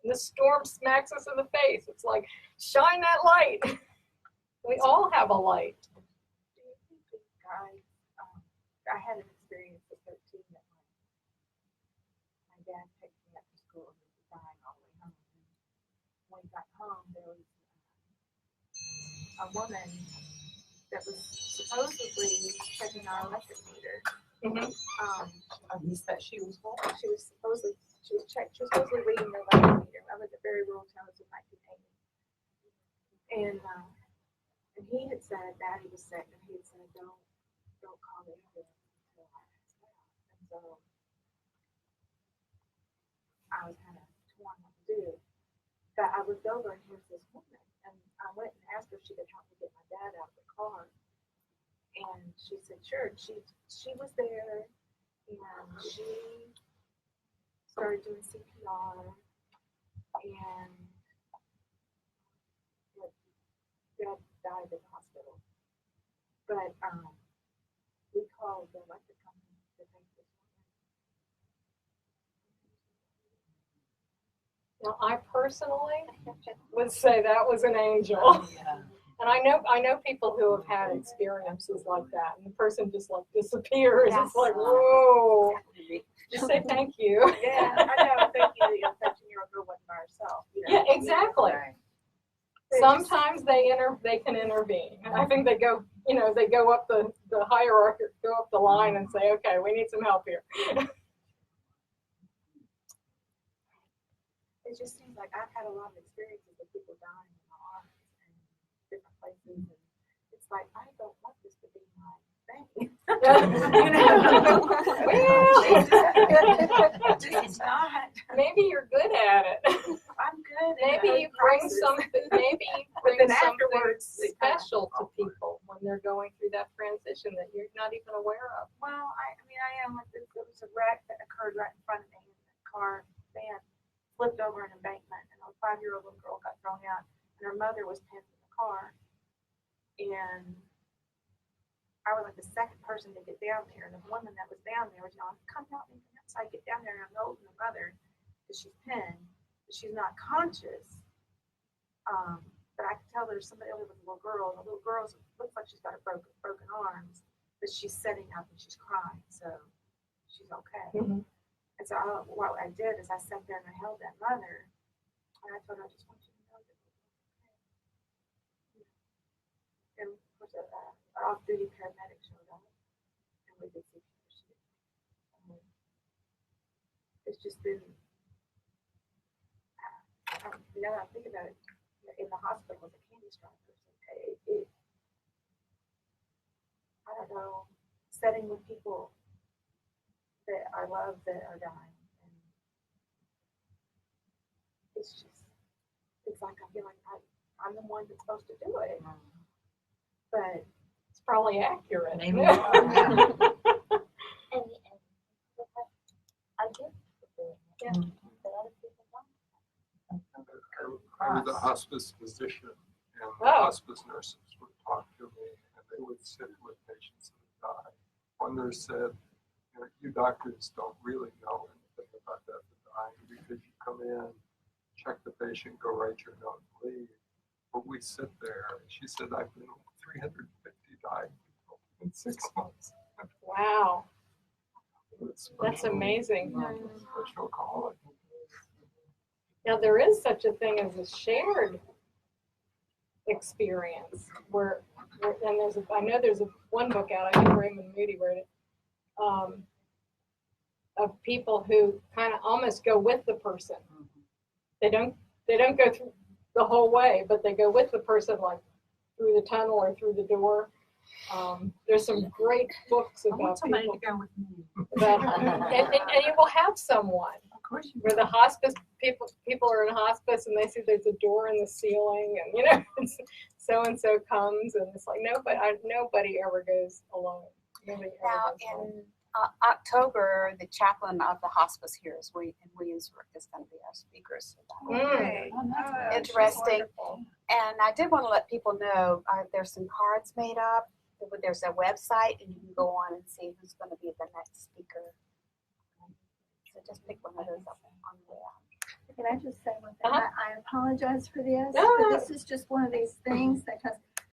A: and the storm smacks us in the face. It's like, shine that light. We all have a light.
B: Do you think that I had an experience at 13 that my dad picked me up to school and was dying all the way home. And when we got home, there was a woman that was supposedly checking our electric meter.
A: Mm-hmm.
G: That she was born.
B: She was supposedly reading the electric meter. I was at very rural towns in 1980. And he had said Daddy was sick, and he had said, don't call the ambulance until I ask out. And so I was kind of torn what to do. But I looked over and here's this woman, and I went and asked her if she could help me get my dad out of the car. And she said, sure. She was there, and she started doing CPR, and Dad died at the hospital. But we called the electric company to take this woman.
A: Now, I personally would say that was an angel.
D: Yeah.
A: And I know people who have had experiences like that, and the person just like disappears.
B: Yes.
A: It's like, whoa. Just say thank you.
B: Yeah, I know. Thank you. You're 13-year-old girl wasn't by herself. You know?
A: Yeah, exactly.
D: Right.
A: Sometimes they can intervene. And I think they go up the hierarchy, go up the line and say, okay, we need some help here.
B: It just seems like I've had a lot of experiences of people dying in my arms and different places, and it's like, I don't want this to be my thing. It's not.
A: Maybe you're good at it.
B: I'm good.
A: Maybe you bring something. Maybe you bring
B: then
A: something
B: afterwards, it kinda
A: special to people when they're going through that transition that you're not even aware of.
B: Well, I mean, I am. Like, there was a wreck that occurred right in front of me, and the car van flipped over an embankment, and a 5-year-old little girl got thrown out, and her mother was pinned in the car. And I was like the second person to get down there, and the woman that was down there was yelling, "Come help me!" So I get down there, and I'm holding the mother because she's pinned, but she's not conscious. But I can tell there's somebody over with a little girl, and the little girl looks like she's got a broken arms, but she's sitting up and she's crying, so she's okay.
A: Mm-hmm.
B: And so what I did is I sat there and I held that mother, and I told her, "I just want you to know that we're okay." And of course, an off-duty paramedic showed up, and we did CPR. It's just been, now that I think about it, in the hospital as a candy stripe person, I don't know, sitting with people that I love that are dying, and it's like I feel like I'm the one that's supposed to do it, but
A: It's probably accurate.
D: Maybe.
H: And I get doing it.
B: Yeah.
H: But other people don't.
F: I was a hospice physician, and the
A: Oh.
F: hospice nurses would talk to me, and they would sit with patients that die. One nurse said, "You doctors don't really know anything about death and dying because you come in, check the patient, go write your note, and leave. But we sit there." And she said, "I've been with 350 dying people in 6 months."
A: Wow,
F: It's
A: that's
F: special.
A: amazing.
F: Special calling.
A: Now, there is such a thing as a shared experience and I know there's one book out, I think Raymond Moody wrote it, of people who kind of almost go with the person. They don't go through the whole way, but they go with the person, like through the tunnel or through the door. There's some great books
G: I want
A: about
G: somebody
A: people
G: to go with me.
A: and you will have someone.
G: Of course you
A: Where the hospice people are in hospice and they see there's a door in the ceiling, and so and so comes, and it's like nobody ever goes alone. Nobody ever
I: Now,
A: goes alone.
I: in October, the chaplain of the hospice here in Williamsburg is going to be our speaker. So
B: okay.
G: Oh, that's
I: Interesting.
G: wonderful.
I: And I did want to let people know there's some cards made up. There's a website, and you can go on and see who's going to be the next speaker. So just pick one of those up on the way out.
C: Can I just say one thing?
A: Uh-huh.
C: I apologize for this,
A: No.
C: but this is just one of these things that, because